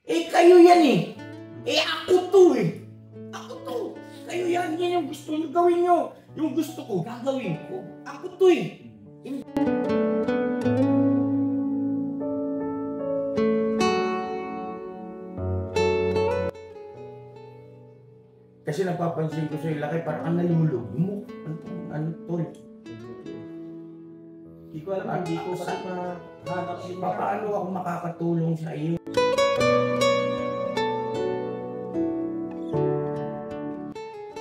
Eh, kayo yan eh. Eh, ako to eh. Ako to. Kayo yan. Yan yung gusto nyo gawin nyo. Yung gusto ko, gagawin ko. Ako to eh. Kasi napapansin ko sa'yo, laki, parang ang nalulog mo. Ano to eh. Hindi ko alam, hindi ko kasi mahanap yung Paano ako makakatulong sa iyo?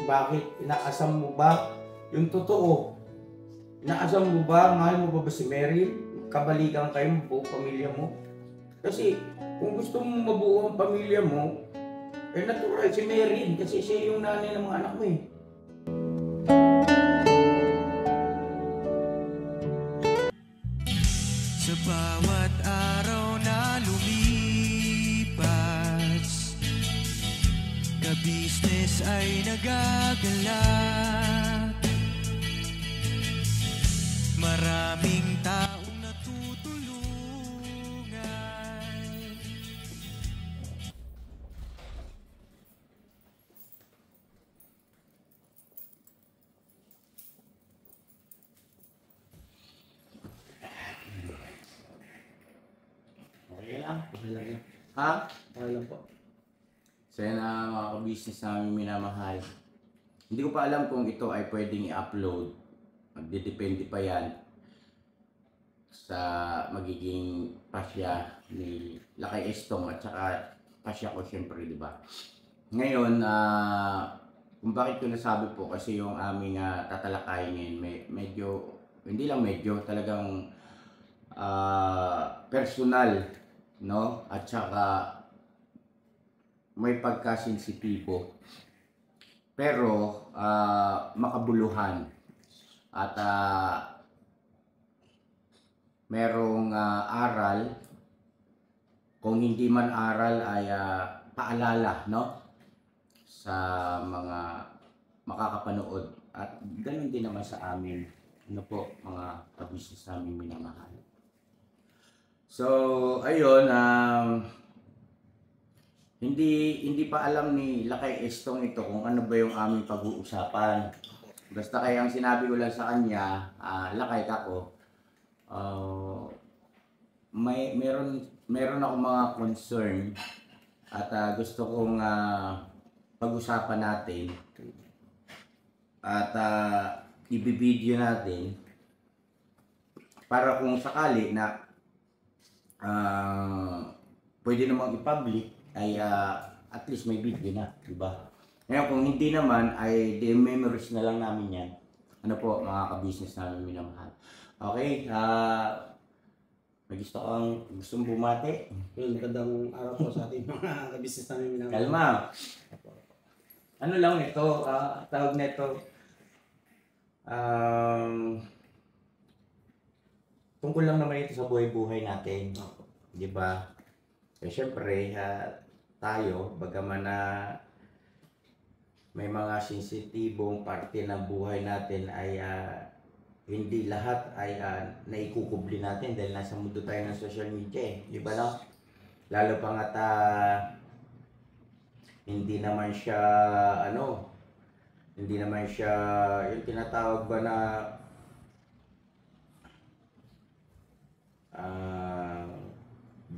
Bakit? Inaasam mo ba yung totoo? Inaasam mo ba? Mahal mo ba si Mary? Kabalikan kayo, buong pamilya mo? Kasi kung gusto mong mabuo ang pamilya mo, eh natural si Mary kasi siya yung nanay ng mga anak mo eh. Sa bawat araw na lumipas, ka-business ay nagagalak. Maraming taong natutulungan. Okay lang. Okay lang yan. Ha? Okay lang po. Sa na mga ka-business namin minamahal. Hindi ko pa alam kung ito ay pwedeng i-upload. Magdedepende pa yan sa magiging pasya ni Lakay Estong at saka pasya ko syempre, di ba? Ngayon, kung bakit ko nasabi po kasi yung aming tatalakayin ngayon, medyo, hindi lang medyo, talagang personal, no? At saka may pagkasensitibo. Pero makabuluhan at merong aral, kung hindi man aral ay paalala, no, sa mga makakapanood at ganun din naman sa amin, ano po, mga ka-business namin minamahal. So ayun, hindi pa alam ni Lakay Estong ito kung ano ba yung aming pag-uusapan. Basta kaya ang sinabi ko lang sa kanya, Lakay kako, meron ako mga concern at gusto kong pag-usapan natin at i-video natin para kung sakali na pwede namang i-public ay at least may video na, di ba? Ngayon kung hindi naman ay the memories na lang namin yan. Ano po mga ka-business namin minamahal. Okay, may gustong bumati. Yun, magandang araw po sa ating mga ka-business namin minamahal. Kalma. Ano lang ito, tawag nito, tungkol lang naman ito sa buhay-buhay natin. Di ba? Eh syempre, tayo, bagaman na may mga sensitibong parte ng buhay natin ay hindi lahat ay naikukubli natin dahil nasa mundo tayo ng social media eh. Di ba no? Lalo pa nga hindi naman siya yung tinatawag ba na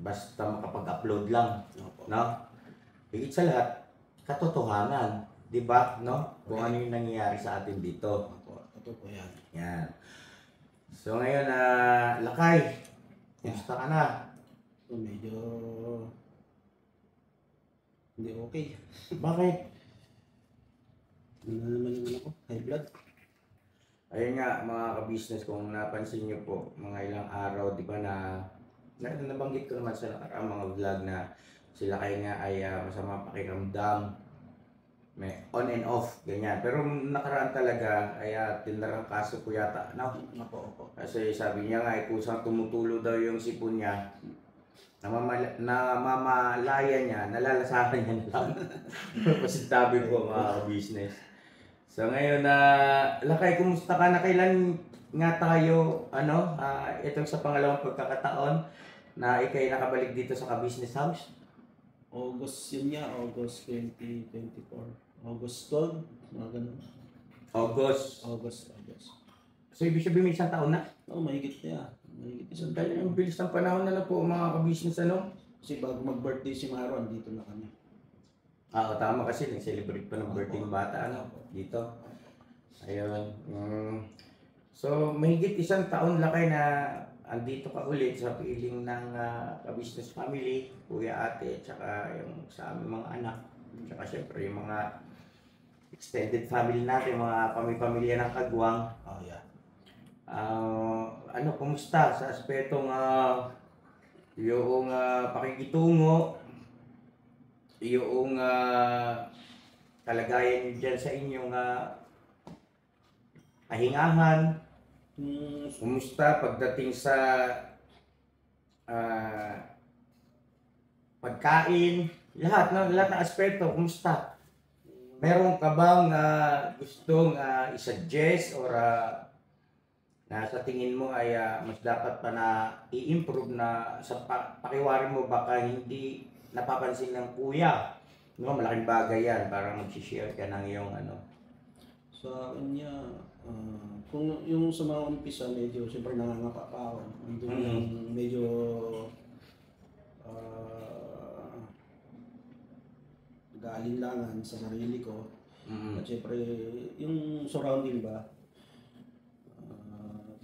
basta makapag-upload lang, no? Higit sa lahat, katotohanan, di ba, no? Kung ano yung nangyayari sa atin dito. Ito po yan. Yan. So ngayon, Lakay, kumusta ka na? So, medyo hindi okay. Bakit? Ano naman yung ano ko? High blood. Ayun nga, mga ka-business, kung napansin nyo po, mga ilang araw, di ba nabanggit ko naman sa nakaraang mga vlog na sila kayo nga ay masama pakiramdam, may on and off, ganyan. Pero nakaraan talaga ay tinarang kaso po yata, no? Opo. Kasi sabi niya nga ay kusang tumutulo daw yung sipon niya, namamalaya niya, nalalasahan niya na lang. Pasintabi ko mga business. So ngayon Lakay, kumusta ka na? Kailan nga tayo, itong sa pangalawang pagkakataon na ikay nakabalik dito sa ka-business house? August yun niya, August 2024. August 12, mga ganun. August. August. So, ibig sabihin may isang taon na? Oo, mahigit na yan. Mahigit isang Dahil ang taon. bilis ng panahon na po mga ka-business ano? Kasi bago mag-birthday si Maro, andito na kami. Tama kasi nag-celebrate pa ng birthday ng bata ano? Dito. Ayun. So, mahigit isang taon na kayo na andito ka ulit sa piling ng ka-business family, kuya, ate, tsaka yung sa aming mga anak. Tsaka syempre yung mga extended family natin, mga pamilya ng Kagwang. Oh, yeah. Kumusta sa aspetong yung pakikitungo, yung kalagayan niyo dyan sa inyong pahingahan? Kumusta pagdating sa pagkain, lahat ng aspeto, kumusta? Meron ka bang gustong i-suggest or na sa tingin mo ay mas dapat pa na i-improve na sa pakiwari mo baka hindi napapansin ng kuya? No, malaking bagay yan para mag-share ka ng iyong Sa akin niya, kung yung sa mga umpisa, medyo siyempre nangangapa pa ako. Nandun yung medyo nag-aalinlangan sa sarili ko. At siyempre, yung surrounding ba,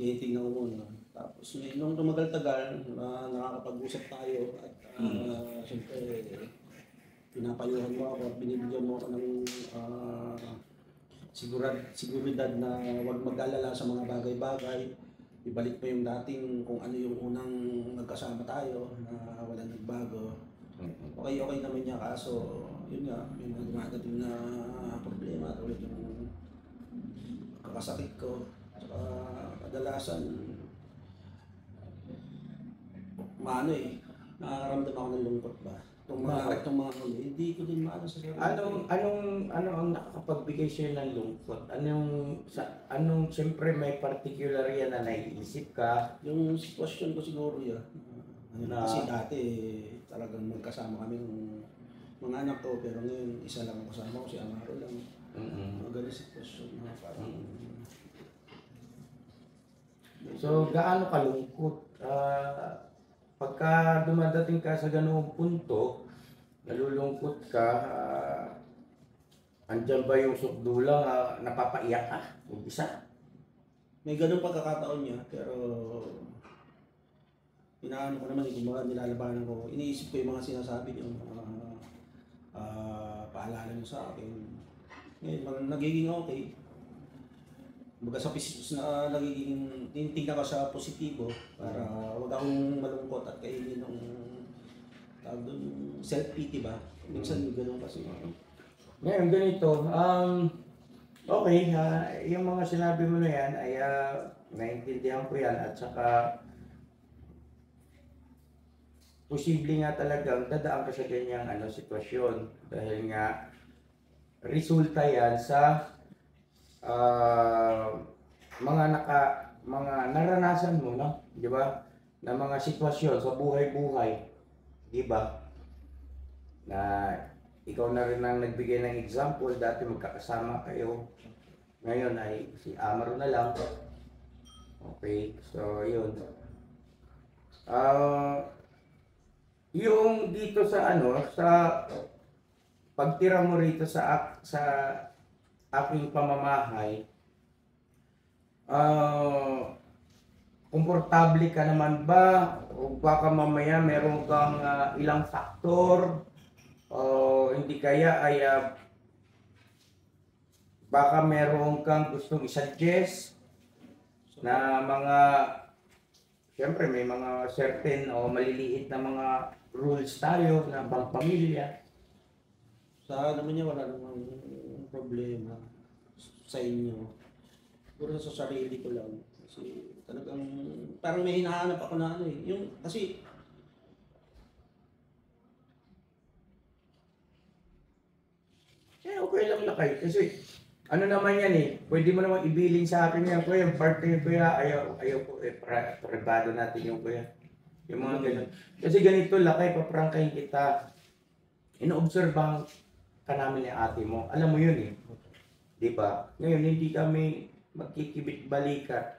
tinitingnan ko muna. Tapos nung tumagal-tagal, nakakapag-usap tayo at siyempre, pinapayuhan mo ako at binibigyan mo ako ng siguridad na huwag mag-alala sa mga bagay-bagay. Ibalik mo yung dating kung ano yung unang nagkasama tayo na walang nagbago. Okay naman niya, kaso yun nga, yung dumadating na problema tulad yung kakasakit ko. Saka kadalasan nakakaramdam ako ng lungkot ba. Itong mga huli, hindi ko din maano sa sarili. Ano ang nakakapagbigay sa'yo ng lungkot? Anong siyempre may particular yan na naiisip ka? Yung sitwasyon ko siguro yan. Kasi dati talagang magkasama kami ng mga anak ko, pero ngayon isa lang ang kasama ko, si Amaro lang. Mga ganun sitwasyon na parang... So, gaano kalungkot? Pagka dumadating ka sa ganoong punto, nalulungkot ka, andyan ba yung sukdulang napapaiyak ka? Isa? May ganung pagkakataon niya, pero inaano ko naman, kumbaga nilalabanan ko. Iniisip ko yung mga sinasabi niyo, paalala niyo sa akin. Ngayon, nagiging okay. Baga sa nagiging tinitingnan ko sa positibo para wag akong malungkot at kainin ng tawag doon, self-pity ba? Minsan gano'n kasi. Ngayon, ganito. Okay, yung mga sinabi mo na yan ay naintindihan ko yan at saka posible nga talagang dadaan ka sa ganyang sitwasyon dahil nga resulta yan sa mga naranasan mo, no? Di ba? Na mga sitwasyon sa buhay-buhay, di ba? Na ikaw na rin ang nagbigay ng example, dati magkakasama kayo. Ngayon ay si Amaro na lang. Okay, so yun. Yung dito sa sa pagtira mo rito sa aking pamamahay, komportable ka naman ba? O baka mamaya meron kang ilang faktor? O hindi kaya ay baka meron kang gustong i-suggest na mga, siyempre may mga certain o maliliit na mga rules tayo na pang-pamilya. Sa naman niya, wala namang problema sa inyo. Puro sa sarili ko lang. Kasi talagang parang may hinahanap ako na yung kasi Okay lang na kayo kasi naman yan pwede mo naman ibilin sa akin yan, kuya, yung partner kuya, ayaw po privado natin yung kuya. Yung mga ganun. Kasi ganito lakay, paprangkahin kita. inoobserbahan ka namin ni ate mo. Alam mo yun eh. Di ba? Ngayon, hindi kami magkikibit-balikat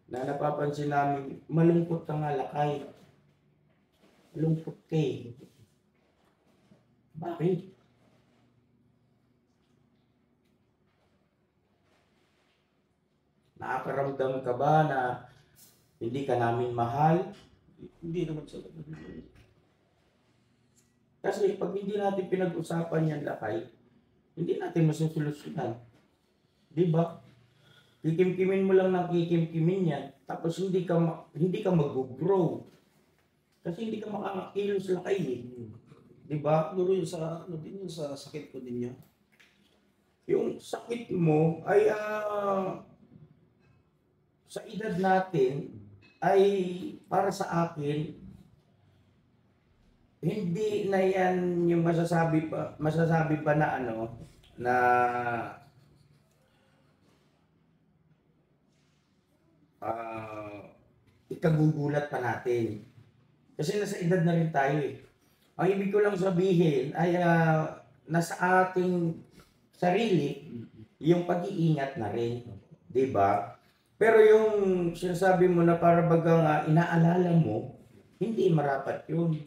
na napapansin namin, malungkot ka nga lakay. Malungkot ka eh. Bakit? Nakakaramdam ka ba na hindi ka namin mahal? Hindi naman sa Kasi pag hindi natin pinag-usapan yan lakay, hindi natin masusolusyonan. Di ba? Kikimkimin mo lang ng kikimkimin yan, tapos hindi ka mag-grow. Kasi hindi ka makakakilos lakay eh. Di ba? siguro yun sa ano din yun sa sakit ko din niya. Yung sakit mo ay sa edad natin ay para sa akin hindi na yan yung masasabi pa na ano na ikagugulat pa natin. Kasi nasa edad na rin tayo eh. Ang ibig ko lang sabihin ay nasa ating sarili yung pag-iingat na rin. 'Di ba? Pero yung sinasabi mo na para bagang inaalala mo, hindi marapat yun.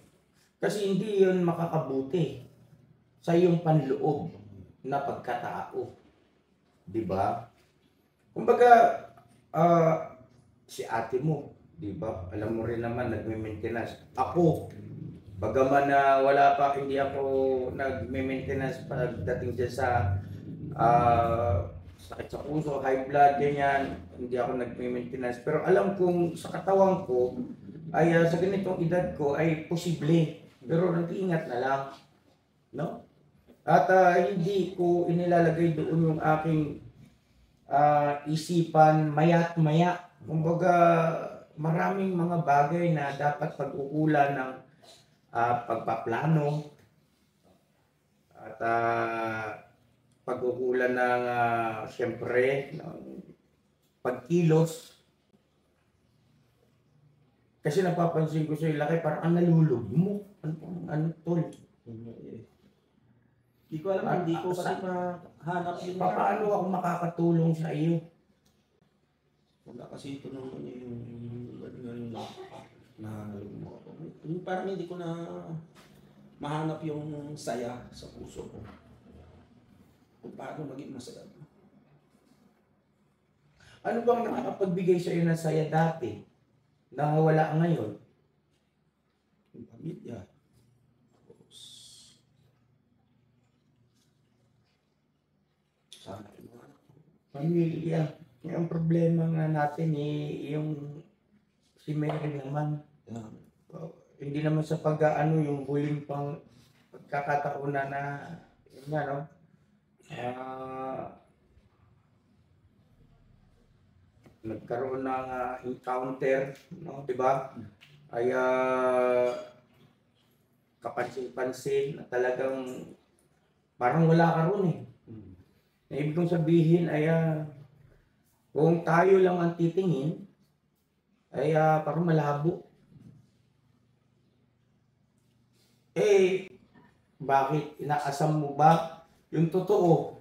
Kasi hindi yun makakabuti sa iyong panloob na pagkatao. 'Di ba? Kumbaga, si ate mo, 'di ba? Alam mo rin naman nagme-maintenance. Ako, bagaman na wala pa, hindi ako nagme-maintenance pagdating dyan sa sakit sa puso, high blood, ganyan. Hindi ako nagme-maintenance. Pero alam kong sa katawan ko, ay sa ganitong edad ko, ay posible. Pero nag-iingat na lang. No? At hindi ko inilalagay doon yung aking isipan maya't maya. Kumbaga, maraming mga bagay na dapat pag-ukulan ng pagpaplano at pag-ukulan ng siyempre ng pagkilos. Kasi napapansin ko sa laki parang ang nalulog mo. Ano tol? Hindi ko alam, hindi ko kasi mahanap yun. Paano ako makakatulong sa iyo? Wala kasi ito naman yung yung parang hindi ko na mahanap yung saya sa puso ko. Kung paano maging masaya. Ano bang nakakapagbigay sa iyo ng saya dati na wala ngayon? Yung pamilya. Tapos, sana yung mga anak ko. Pamilya. Ang problema nga natin yung si Mary naman. Hindi naman sa pag-ano yung huling pang pagkakataon na yun nga no. Nagkaroon ng encounter, no, 'di ba? Ay kapansin-pansin na talagang parang wala ka ron eh. Na ibig kong sabihin ay kung tayo lang ang titingin ay parang malabo. Bakit? Inaasam mo ba yung totoo?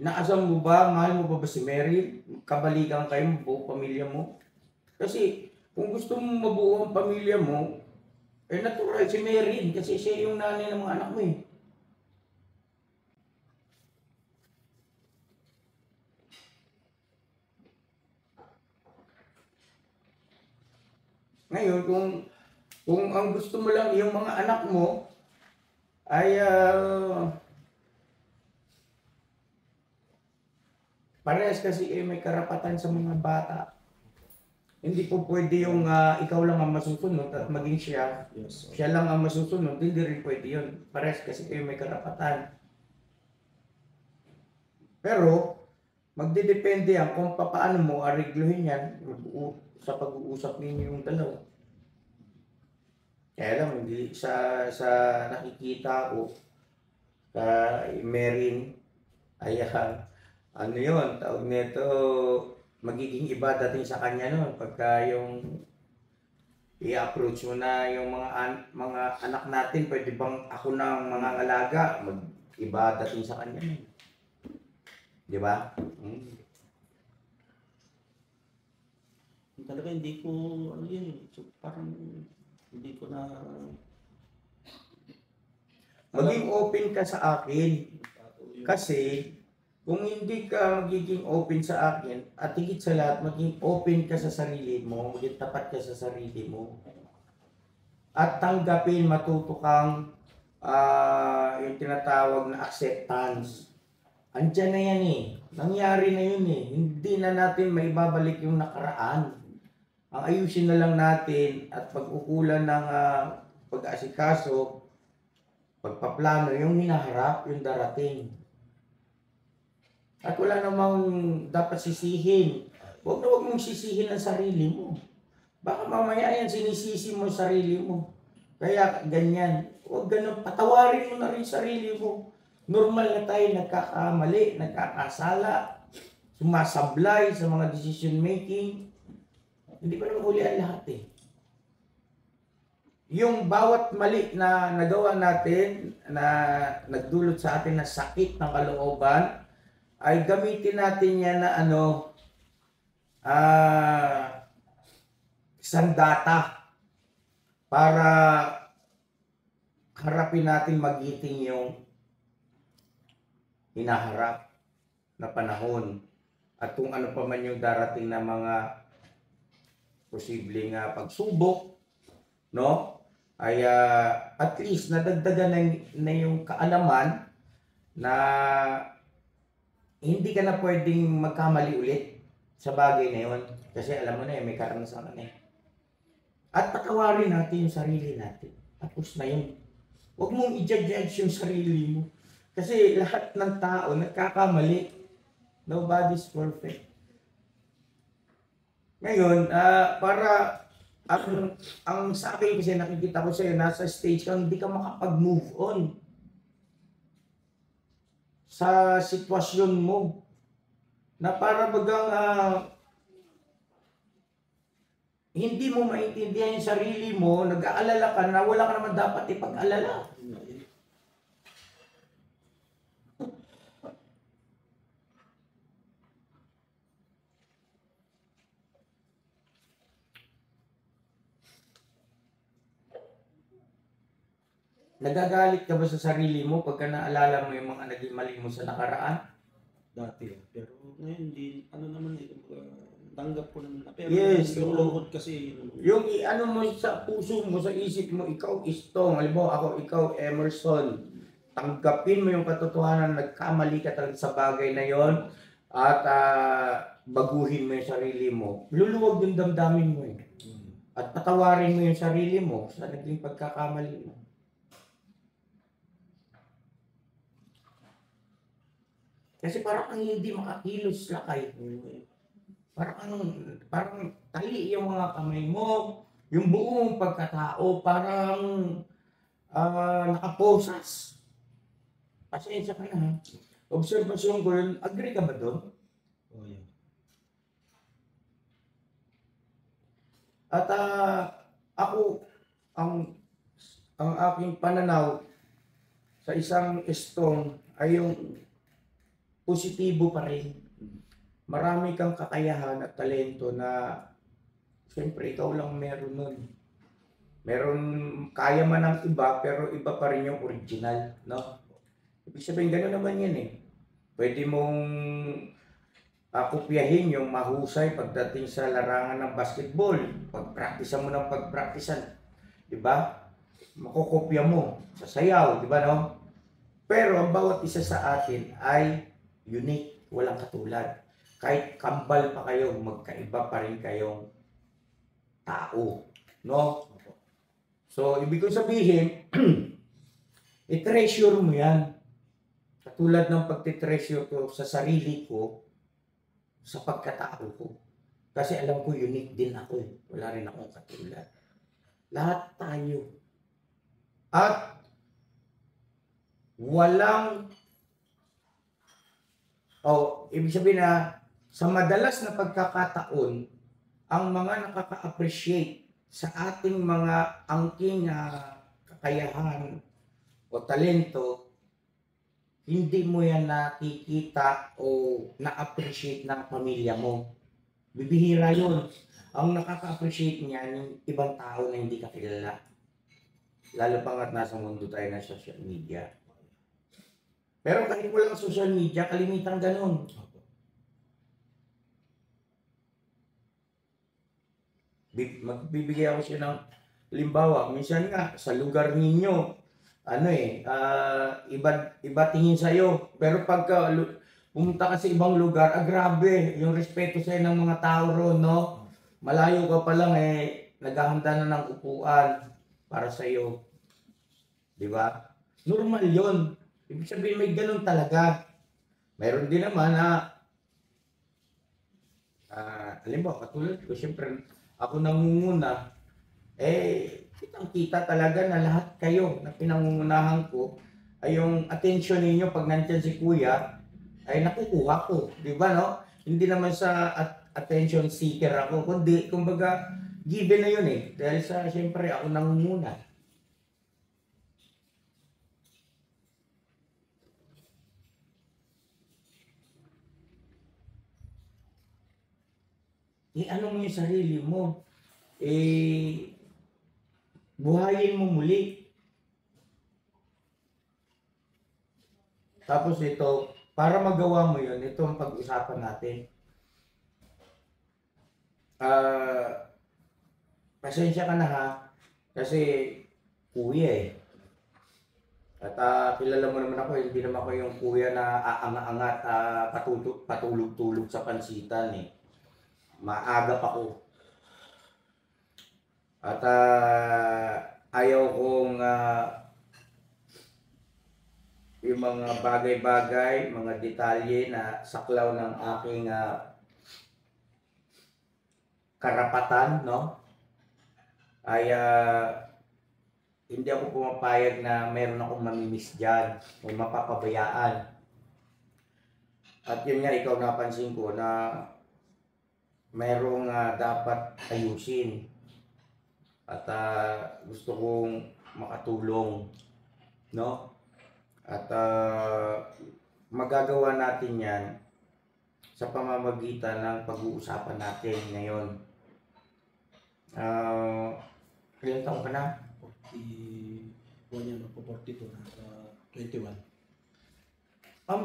Inaasam mo ba, mahal mo ba si Mary? Kabalikan kayo, buo pamilya mo? Kasi kung gusto mo mabuo ang pamilya mo, natural si Mary kasi siya yung nanay ng mga anak mo eh. Ngayon, kung ang gusto mo lang yung mga anak mo ay parehas kasi may karapatan sa mga bata. Hindi po pwede yung ikaw lang ang masusunod at maging siya. Yes, Siya lang ang masusunod, hindi rin pwede yun. Parehas kasi may karapatan. Pero, magdedepende yan kung paano mo arigluhin yan sa pag-uusap ninyo yung dalawa. Kaya lang, hindi sa nakikita ko, kay Merin, ay ano yun, tawag nito, magiging iba dating sa kanya noon pagka yung i-approach mo na yung mga anak natin, pwede bang ako na ang mangangalaga? Mag-iba dating sa kanya. Di ba? Talaga hindi ko, ano yun, so, parang hindi ko na... Maging open ka sa akin. Kasi, kung hindi ka magiging open sa akin, at higit sa lahat, maging open ka sa sarili mo, maging tapat ka sa sarili mo, at tanggapin, matuto kang yung tinatawag na acceptance. Andiyan na yan eh. Nangyari na yun eh. Hindi na natin maibabalik yung nakaraan. Ang ayusin na lang natin at pag-ukulan ng pag-aasikaso, pagpaplano, yung hinaharap, yung darating. At wala namang dapat sisihin. Huwag mong sisihin ang sarili mo. Baka mamaya yan, sinisisi mo ang sarili mo. Kaya ganyan. Huwag ganun. Patawarin mo na rin sarili mo. Normal na tayo nagkakamali, nagkakasala, sumasablay sa mga decision making. Hindi pa naman huli ang lahat eh. Yung bawat mali na nagawa natin, na nagdulot sa atin ng sakit ng kalooban, ay gamitin natin yan na isang data para harapin natin magiting yung hinaharap na panahon at kung ano pa man yung darating na mga posibleng pagsubok, no? Ay at least nadagdagan na yung kaalaman na hindi ka na pwedeng magkamali ulit sa bagay na yun. Kasi alam mo na may karanasan ka na eh. At patawarin natin yung sarili natin. Tapos na yun. Huwag mong i-judge yung sarili mo. Kasi lahat ng tao nagkakamali. Nobody's perfect. Ngayon, para ang sa akin kasi nakikita ko sa'yo, nasa stage kang hindi ka makapag-move on sa sitwasyon mo. Na para bagang hindi mo maintindihan yung sarili mo, nag-aalala ka na wala ka naman dapat ipag-alala. Nagagalit ka ba sa sarili mo pagka naalala mo yung mga naging mali mo sa nakaraan? Dati. Pero ngayon, hindi, naman eh, tanggap ko naman. Pero Yes, yung oo. lungkot kasi, Yung mo sa puso mo, sa isip mo, ikaw Istong, halimbawa ikaw Emerson, tanggapin mo yung katotohanan, nagkamali ka talaga sa bagay na yon at baguhin mo yung sarili mo. Luluwag yung damdamin mo eh. At patawarin mo yung sarili mo sa naging pagkakamali mo. Kasi parang ang hindi makakilos lakay. Parang tali yung mga kamay mo, yung buong pagkatao, parang nakaposas. Pasensya ka na ha. Obserbasyon ko yun, agree ka ba doon? Oh, yeah. At ako, ang aking pananaw sa isang Istong ay yung positibo pa rin. Marami kang kakayahan at talento na siyempre ikaw lang meron nun. Meron, kaya man ng iba, pero iba pa rin yung original, no? Ibig sabihin, gano'n naman yan eh. Pwede mong kopyahin yung mahusay pagdating sa larangan ng basketball. Pagpraktisan mo ng pagpraktisan, di ba? Makokopya mo sa sayaw, di ba no? Pero ang bawat isa sa atin ay unique, walang katulad. Kahit kambal pa kayo, magkaiba pa rin kayong tao, no? So, ibig kong sabihin, i-treasure mo yan. Katulad ng pagtitreasure ko sa sarili ko, sa pagkatao ko. Kasi alam ko, unique din ako eh. Wala rin akong katulad. Lahat tayo. At walang ibig sabihin na sa madalas na pagkakataon, ang mga nakaka-appreciate sa ating mga angking kakayahan o talento, hindi mo yan nakikita o na-appreciate ng pamilya mo. Bibihira yun. Ang nakaka-appreciate niyan yung ibang tao na hindi ka kilala. Lalo pa nga't nasa mundo tayo ng social media. Pero kahit walang social media, kalimitan ganun. Magbibigay ako siya ng halimbawa, minsan nga sa lugar ninyo, iba tingin sa'yo. Pero pagka pumunta ka sa ibang lugar, grabe, yung respeto sa'yo ng mga tao ron, no? Malayo ka pa lang naghahanda na ng upuan para sa'yo. Di ba? Normal yon. Ibig sabihin may ganun talaga. Mayroon din naman halimbawa, katulad ko, siyempre, ako nangunguna, kitang-kita talaga na lahat kayo na pinangungunahan ko, ay yung attention ninyo pag nandyan si kuya, ay nakukuha ko. Di ba, no? Hindi naman sa attention seeker ako, kundi, kumbaga, given na yun Dahil siyempre, ako nangunguna. Ano mo yung sarili mo? Buhayin mo muli. Tapos ito, para magawa mo yun, ito ang pag-usapan natin. Pasensya ka na ha, kasi kuya At kilala mo naman ako, hindi naman ako yung kuya na aangat-angat, patulog-tulog sa pansitan Maagap ako. At ayaw kong yung mga bagay-bagay, mga detalye na saklaw ng aking karapatan, no? Ay hindi ako pumapayag na meron akong mamimiss dyan o mapapabayaan. At yun nga, ikaw napansin ko na mayroong dapat ayusin. At gusto kong makatulong, no? At magagawa natin yan sa pamamagitan ng pag-uusapan natin ngayon. Ilang taon ka na? 41 yan, magpo-42 na, 21.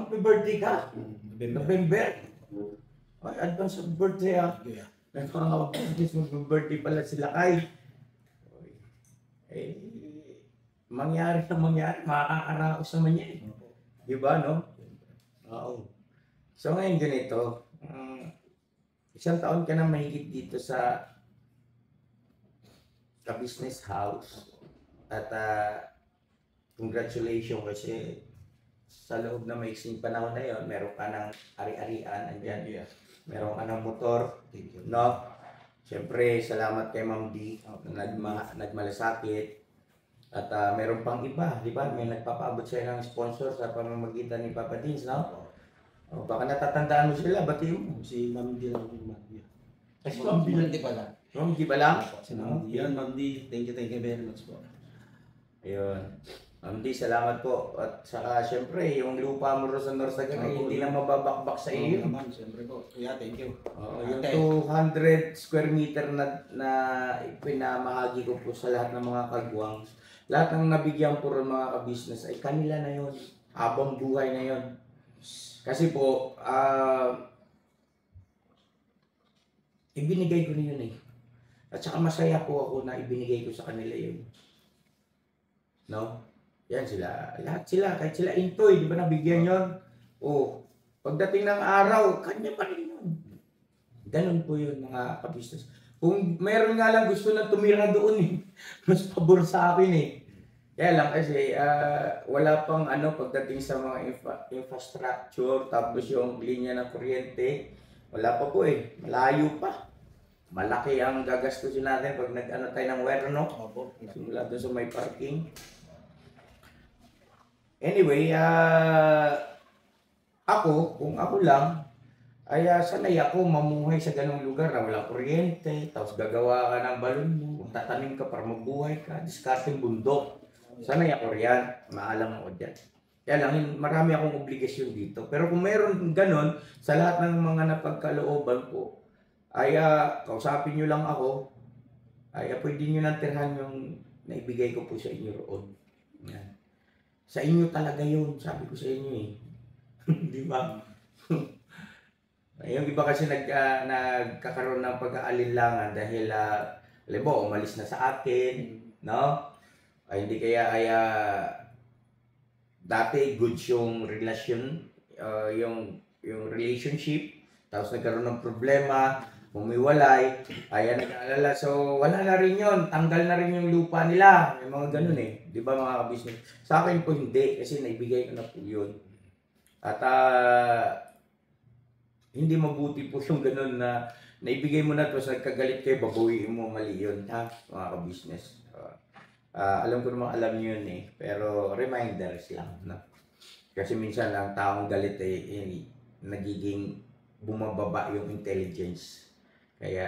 May birthday ka? November? Ay, advance of birthday Yeah. May mga kapatid, mag-birthday pala sila kay. Mangyari na mangyari, makakaraos naman yan. Diba, no? Oo. So ngayon ganito, isang taon ka na mahigit dito sa business house. At congratulations kasi sa loob na maiksing panahon na yon, meron ka ng ari-arian, andyan. Yeah. Meron ka ng motor, Thank you. no? Siyempre, salamat kay Ma'am D na nagmalasakit. At meron pang iba, di ba? May nagpapaabot sa'yo ng sponsor sa pamamagitan ni Papa Dins, no? O, baka natatandaan mo sila, batiin mo. Si Ma'am D lang yung Ma'am D. Kasi Ma'am D lang. Di ba lang? Ma'am D ba lang? Si Ma'am D. Yan, Ma'am D. Thank you very much po. Ayun. Ma'am D, salamat po. At saka, siyempre, yung lupa mo rin sa Norsagan ay hindi na mababakbak sa iyo. Naman, siyempre po. Yeah, thank you. Yung 200 square meter na pinamahagi ko po sa lahat ng mga kagwang, lahat ng nabigyan po rin mga ka-business ay kanila na yun. Habang buhay na yun. Kasi po, ibinigay ko na yun At saka masaya po ako na ibinigay ko sa kanila yun. No? Yan sila. Lahat sila. Kahit sila Intoy, di ba nabigyan yun? O, pagdating ng araw, kanya pa rin yun. Ganun po yun mga ka-business. Kung meron nga lang gusto na tumira doon mas pabor sa akin Kaya lang kasi wala pang pagdating sa mga infrastructure, tapos yung linya ng kuryente, wala pa po malayo pa. Malaki ang gagastusin natin pag tayo ng wire, no? Opo. Simula doon sa may parking. Anyway, kung ako lang, Ay sanay ako mamuhay sa ganung lugar na walang kuryente, tapos gagawa ka ng balon mo, tatanim ka para mabuhay ka, discarding bundok. Sanay ako riyan, maalam ako dyan. Kaya lang, marami akong obligasyon dito. Pero kung mayroon ganun, sa lahat ng mga napagkalooban ko, ay kausapin nyo lang ako, ay pwede nyo nang tirhan yung naibigay ko po sa inyo roon. Yan. Sa inyo talaga yun, sabi ko sa inyo eh. Di ba? Yung iba kasi nagkakaroon ng pag-aalinlangan dahil halimbawa umalis na sa atin, no? Ay hindi kaya dati good yung relasyon, yung relationship, tapos nagkaroon ng problema, humiwalay, ay nag-aalala. So wala na rin yun, tanggal na rin yung lupa nila. May mga ganun eh, di ba mga kabisnes? Sa akin po hindi, kasi naibigay ko na po yun. At hindi mabuti po yung ganun na naibigay mo na tapos nagkagalit kayo, babawiin mo, mali yun, ha, mga ka-business. Alam ko naman alam nyo yun eh, pero reminders lang, no? Kasi minsan ang taong galit ay nagiging bumababa yung intelligence. Kaya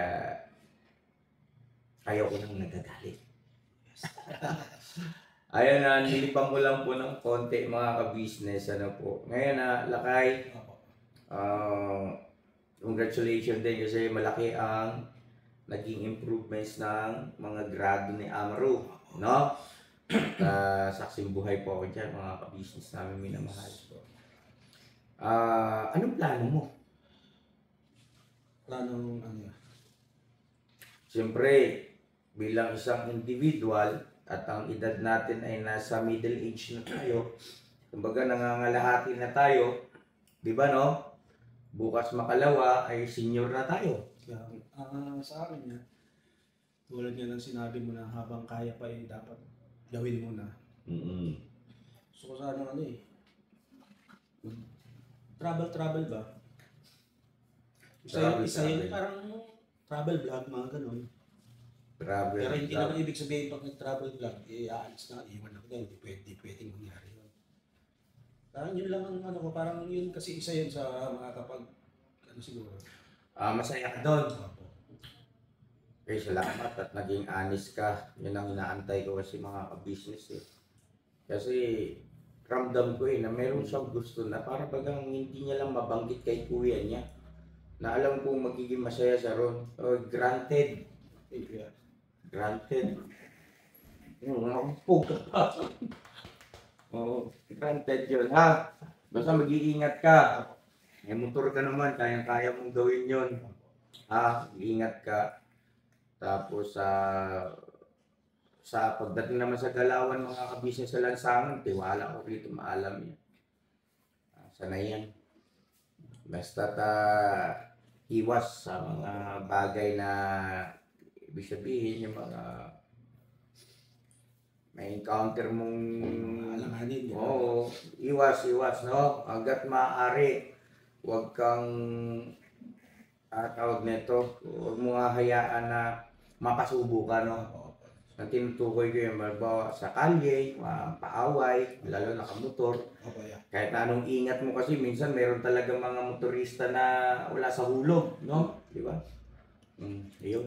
ayaw ko nang nagagalit. Ayun na, nilipang ko lang po ng konti mga ka-business, ano po. Ngayon Lakay, congratulations din kasi malaki ang naging improvements ng mga grado ni Amaru, no? Saksing buhay po ako dyan, mga ka-business namin minamahal. Anong plano mo? Plano ano? Siyempre, bilang isang individual at ang edad natin ay nasa middle age na tayo, kumbaga nangangalahati na tayo, di ba no? Bukas makalawa ay senior na tayo. Sa akin niya, tulad nga ng sinabi mo na habang kaya pa eh, dapat gawin mo na. Gusto ko sana travel ba? Isa yun parang travel vlog, mga ganun. Travel. Pero hindi naman ibig sabihin pag nag-travel vlog, aalis na, iwan ako dahil hindi pwedeng mangyari yun. Parang yun lang ang ko, parang yun kasi isa yun sa makakapag, siguro. Masaya ka doon. Okay, salamat at naging honest ka. Yun ang inaantay ko kasi mga ka-business eh. Kasi ramdam ko na meron siyang gusto na para bagang hindi niya lang mabanggit kay kuya niya na alam kong magiging masaya sa ron. Granted. Granted. Makapog ka pa. Granted yun ha. Basta mag-iingat ka. May motor ka naman, kayang-kaya mong gawin yun. Ingat ka. Tapos sa pagdating naman sa galawan mga ka-business sa lansangan, tiwala ko rito, maalam yan. Sanay yan. Basta iwas sa mga bagay na ibig sabihin yung mga may encounter mong alanganin. Oo, iwas, no? Hanggat maaari, huwag kang tawag nito, huwag mo hayaan na mapasubo ka, no? Ang tinutukoy ko yung marbawa sa kalye, paaway, lalo nakamotor. Kahit na anong ingat mo kasi minsan meron talaga mga motorista na wala sa hulog, no? Di ba? Ayun.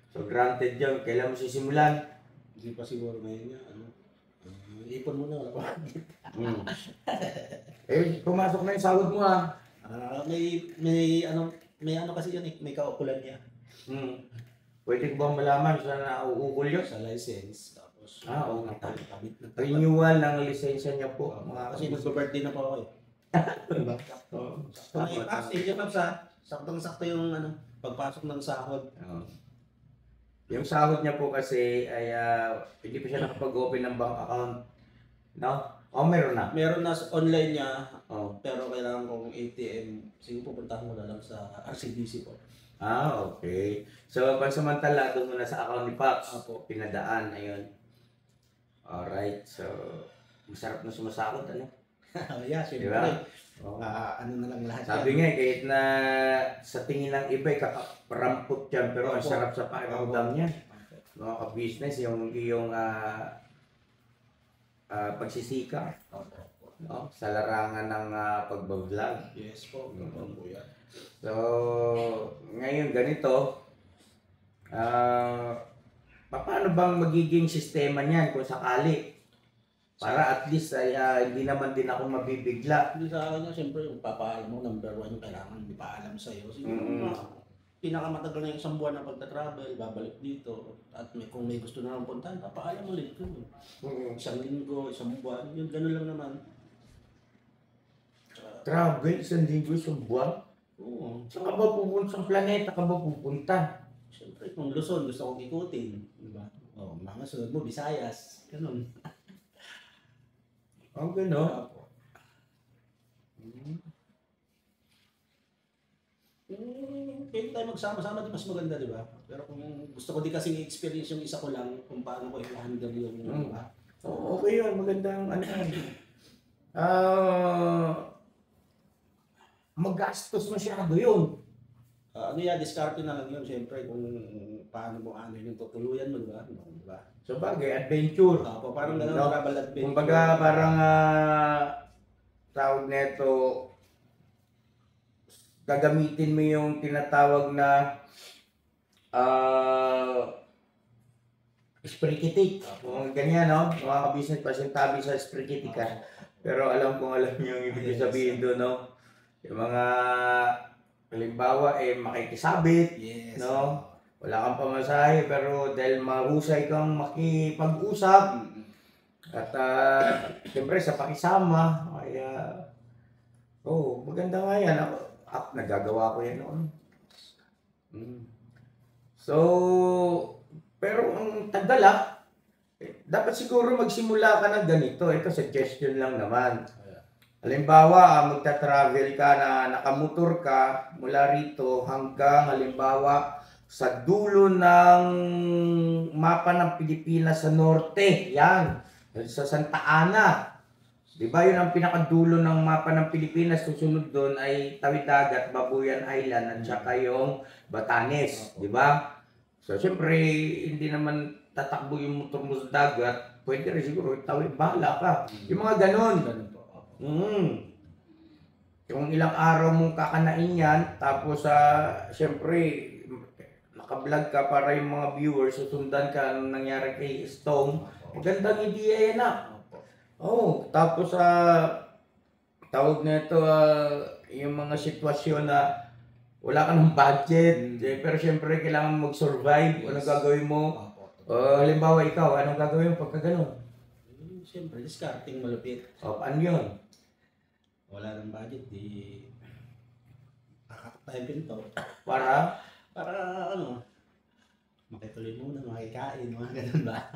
So granted yun, kailan mo sisimulan? Hindi pa siguro ngayon niya, ipon mo na, wala pa. Pumasok na yung sahod mo may ano kasi yun may kaukulan niya. Pwede ko bang malaman sa nauukol yun? Sa license, tapos oo nga. kabit na. Renewal ng lisensya niya po. Kasi magbe-birthday na po ako eh. Diba? Saktong-sakto yung pagpasok ng sahod. Yung sahod niya po kasi ay hindi pa siya nakapag-open ng bank account. No? Meron na. Meron na online niya, pero kailangan kong ATM. Sige, pupuntahan mo na lang sa RCBC po. Okay. So, pansamantala, doon muna sa account ni Pops. Apo. Pinadaan, ayun. Alright. So, masarap na sumasakot, ano? Yeah, syempre. Diba? Ano na lang lahat. Sabi nga, kahit na sa tingin ng iba, kakaparampot yan, pero ang sarap sa pakiramdam niya. Mga ka-business, yung pagsisika. no? Sa larangan ng pagbablog. Yes po, po yan. So, ngayon ganito, paano bang magiging sistema niyan kung sakali? Para at least ay hindi naman din ako mabibigla. Hindi sa akin, siyempre, yung papaalam mo, number one, yung kailangan hindi pa alam sa'yo. Siguro, pinakamatagal na yung isang buwan na pagta-travel, babalik dito. At kung may gusto na lang puntahan, papaalam ulit ko. Isang linggo, isang buwan, yun, gano'n lang naman. Travel, isang linggo, isang buwan? Oo. Saan ka ba pupunta? Sa planeta ka ba pupunta? Siyempre, kung Luzon, gusto kong ikutin. Diba? O, mga sunod mo, Visayas. Ganun. Ang gano'n? Pwede tayo magsama-sama, di mas maganda, di ba? Pero kung gusto ko di kasing i-experience yung isa ko lang, kung paano ko i-handle yung iba. Oo, okay yun. Magandang ano. Magastos masyado yun. Ano yan, diskarte na lang yun, siyempre, kung paano mo ano yung tutuluyan mo, di ba? Di ba? So bagay, adventure. Parang gano'n, No? travel adventure. Kumbaga parang tawag neto, gagamitin mo yung tinatawag na sprikitik. Kung ganyan, no? Mga ka-business pasintabi sa sprikitik ka. Pero alam niyo yung ibig sabihin doon, no? Yung mga halimbawa, makikisabit, Yes. no? Wala kang pamasahe, pero dahil mahusay kang makipag-usap, at siyempre sa pakisama, kaya, maganda nga yan. Ako nagagawa ko yan noon. So, pero ang tagal dapat siguro magsimula ka ng ganito. Ito, suggestion lang naman. Halimbawa, magta-travel ka na nakamotor ka mula rito hanggang halimbawa sa dulo ng mapa ng Pilipinas sa norte. Yan, sa Santa Ana. Diba yun ang pinakadulo ng mapa ng Pilipinas? Susunod doon ay Tawid Dagat, Babuyan Island at saka yung Batanes. Diba? So, siyempre, hindi naman tatakbo yung motor mo sa dagat. Pwede rin siguro, tawid, bahala ka. Yung mga ganon. Kung ilang araw mong kakanain yan, tapos siyempre, naka-vlog ka para yung mga viewers, susundan ka anong nangyari kay Stone. Magandang ideya yan tapos tawag na ito, yung mga sitwasyon na wala ka ng budget, pero siyempre kailangan mag-survive. Anong gagawin mo? Halimbawa ikaw, anong gagawin mo pagka gano'n? Siyempre, discarding malupit. Paano yun? Wala ng budget, di kakakatayin pinto. Para makituloy muna, makikain, mga ganun ba?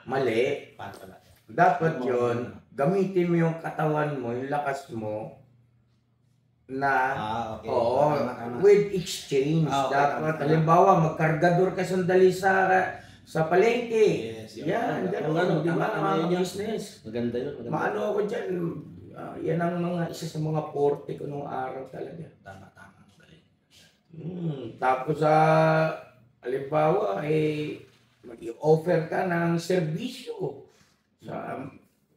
mali. Paano pala? Dapat yun, gamitin mo yung katawan mo, yung lakas mo, na, Okay. Tama. with exchange. Okay, Dapat, tama. halimbawa, magkargador ka sandali sa palengke. Yes, Yan, gano'n, di ba, mga business. Maganda yun. Maano ako dyan, yan ang isa sa mga forte ko nung araw talaga. Tama. Magaling. Tapos halimbawa, mag-offer ka ng serbisyo sa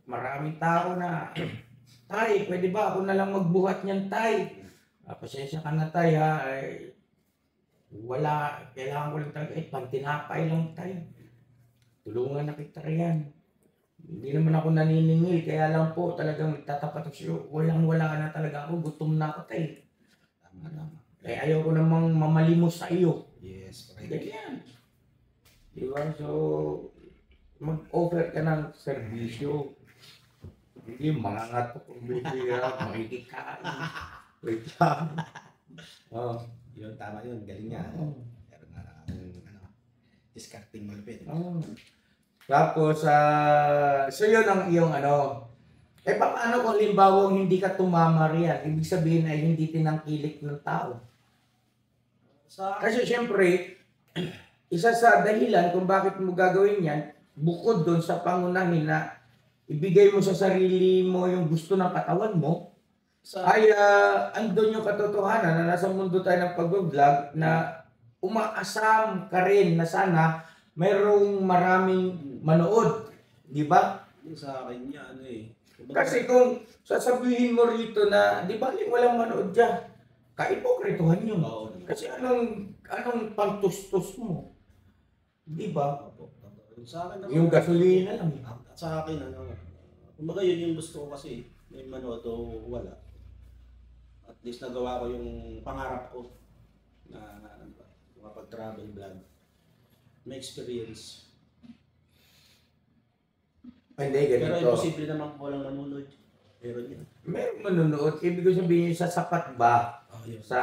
maraming tao na, Tay, pwede ba ako na lang magbuhat niyan, Tay? Pasensya ka na, Tay, wala, kailangan ko lang talaga, pantinapay lang, Tay. Tulungan na kita riyan. Hindi naman ako naniningil, kaya lang po talagang nagtatapat ako sa'yo. Walang-wala na talaga ako, gutom na ako, Tay. Tama. Ayaw ko namang mamalimos sa iyo. Yes, Ganyan. Diba? So, mag-offer ka ng serbisyo. Hindi, mangangatok kung bibira, makikikain. Wait lang. Yun, tama yun. Galing niya. Pero discarding malupit. Tapos, so yun ang iyong paano kung limbawa hindi ka tumama riyan? Ibig sabihin ay hindi tinangkilik ng tao. Kasi syempre, isa sa dahilan kung bakit mo gagawin yan, bukod doon sa pangunahin na ibigay mo sa sarili mo yung gusto ng katawan mo, ay andun yung katotohanan na nasa mundo tayo ng pag-vlog na umaasam ka rin na sana mayroong maraming manood. Di ba? Sa akin niya, Kasi kung sasabihin mo rito na, di ba, walang manood dyan, kaipokrituhan yun. Oo. Kasi anong pantustos mo? Di ba? Opo. Sa akin naman, Yung gasolina lang. at sa akin, kumbaga yun yung gusto ko kasi, may manood o wala. At least nagawa ko yung pangarap ko na ano ba, makapag-travel vlog. May experience. Hindi, Pero ganito. imposible naman kung walang manunod. Meron yun. Meron manonood. Ibig ko sabihin sa sapat ba Oh, yun. sa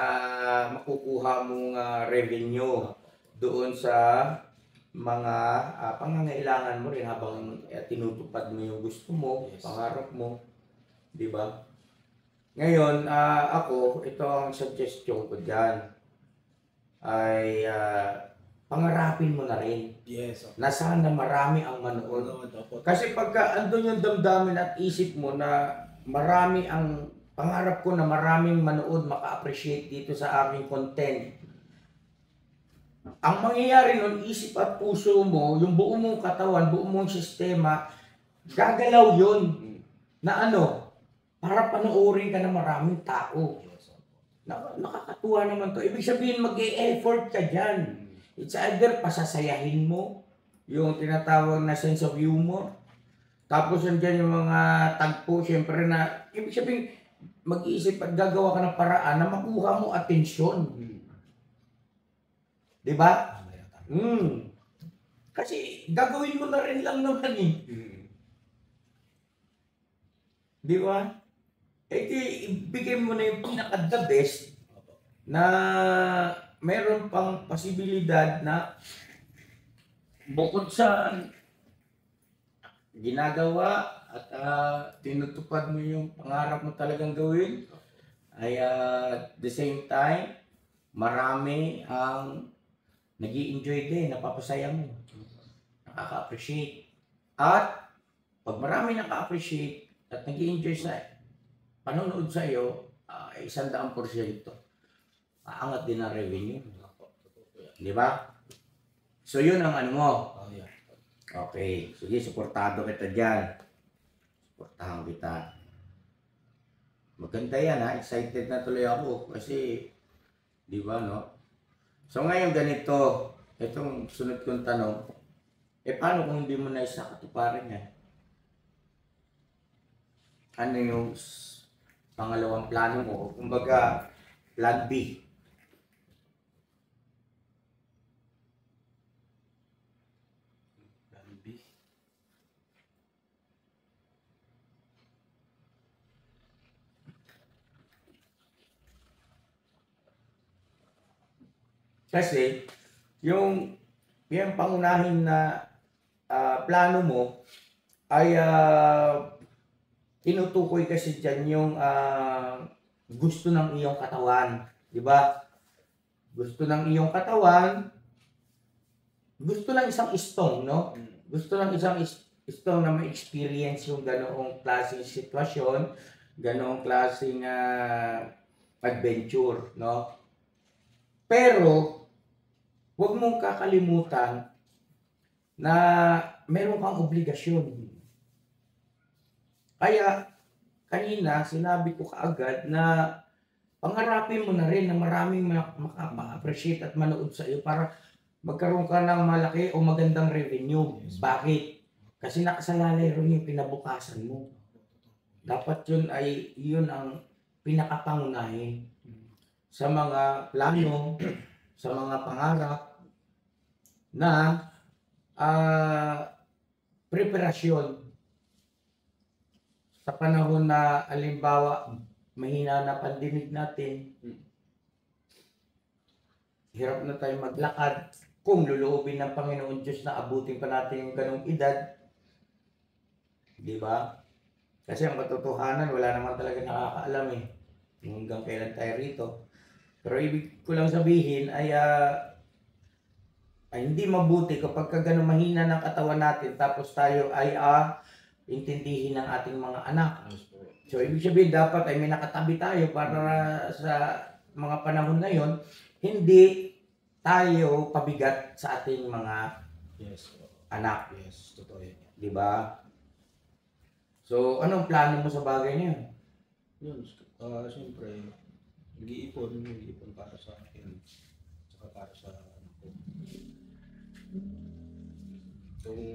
makukuha mong revenue doon sa mga pangangailangan mo rin habang tinutupad mo yung gusto mo, Yes. pangarap mo. Di ba? Ngayon, ako, ito ang suggestion ko dyan ay pangarapin mo na rin Yes. na sana marami ang manood. Manood, opo. Kasi pagka andun yung damdamin at isip mo na marami ang pangarap ko na maraming manood, maka-appreciate dito sa aking content. Ang mangyayari nun, isip at puso mo, yung buong mong katawan, buong mong sistema, gagalaw yun na para panoorin ka ng maraming tao. Nakakatuwa naman to. Ibig sabihin, mag-e-effort ka dyan. It's either pasasayahin mo, yung tinatawag na sense of humor. Tapos nandiyan yung mga tagpo, syempre na, ibig sabihin, mag-iisip at gagawa ka ng paraan na makuha mo atensyon. Di ba? Kasi gagawin mo na rin lang naman eh. Di ba? Ibigay mo na yung pinaka-the best na meron pang posibilidad na bukod sa ginagawa at tinutupad mo yung pangarap mo talagang gawin, ay at the same time, marami ang nag-i-enjoy din, napapasaya mo, nakaka-appreciate. At pag marami nakaka-appreciate at nag-i-enjoy sa panonood sa iyo, 100%. Aangat din ang revenue. Di ba? So yun ang ano mo. Oh, yeah. Okay. Sige, suportado kita dyan. Suportahan kita. Maganda yan ha. Excited na tuloy ako. Kasi, di ba no? So ngayon ganito. Itong sunod kong tanong. Paano kung hindi mo na isa katuparan yan? Ano yung pangalawang plano mo? Kumbaga, plan B. Plan B. Kasi, yung pangunahin na plano mo ay tinutukoy kasi dyan yung gusto ng iyong katawan. Di ba? Gusto ng iyong katawan, gusto ng isang istong, no? Gusto ng isang istong na may experience yung ganoong klaseng sitwasyon, ganoong klaseng adventure, no? Pero, huwag mong kakalimutan na meron kang obligasyon. Kaya, kanina, sinabi ko kaagad na pangarapin mo na rin na maraming makapa-appreciate at manood sa iyo para magkaroon ka ng malaki o magandang revenue. Bakit? Kasi nakasalalay rin yung pinabukasan mo. Dapat yun ang pinakapangunahin sa mga plano, sa mga pangarap na preparasyon sa panahon na alimbawa mahina na pandinig natin, hirap na tayo maglakad, kung luluubin ng Panginoon Diyos na abutin pa natin yung ganong edad, di ba? Kasi ang katotohanan, wala naman talaga nakakaalam eh, hanggang kailan tayo rito. Pero ibig ko lang sabihin ay hindi mabuti kapag ganun mahina ng katawan natin tapos tayo ay intindihin ng ating mga anak. So ibig sabihin dapat ay may nakatabi tayo para sa mga panahon na yon, hindi tayo pabigat sa ating mga Yes. anak. Yes, totoo yan. Di ba? So, anong plano mo sa bagay na yun? Yun, siyempre, nag-iipon para sa akin, saka para sa ano ko. Kung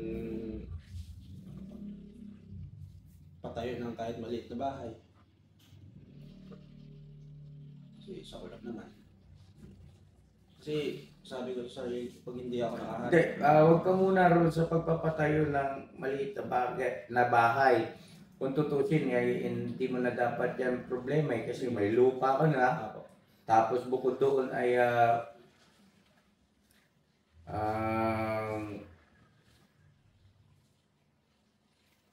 patayo ng kahit maliit na bahay. Kasi isa ko lang naman. Kasi sabi ko sa sarili, pag hindi ako nakahanap. Hindi, huwag ka muna ron sa pagpapatayo ng maliit na bahay. Kung tutusin, hindi mo na dapat yan problema kasi may lupa ka na. Ako. Tapos bukod doon ay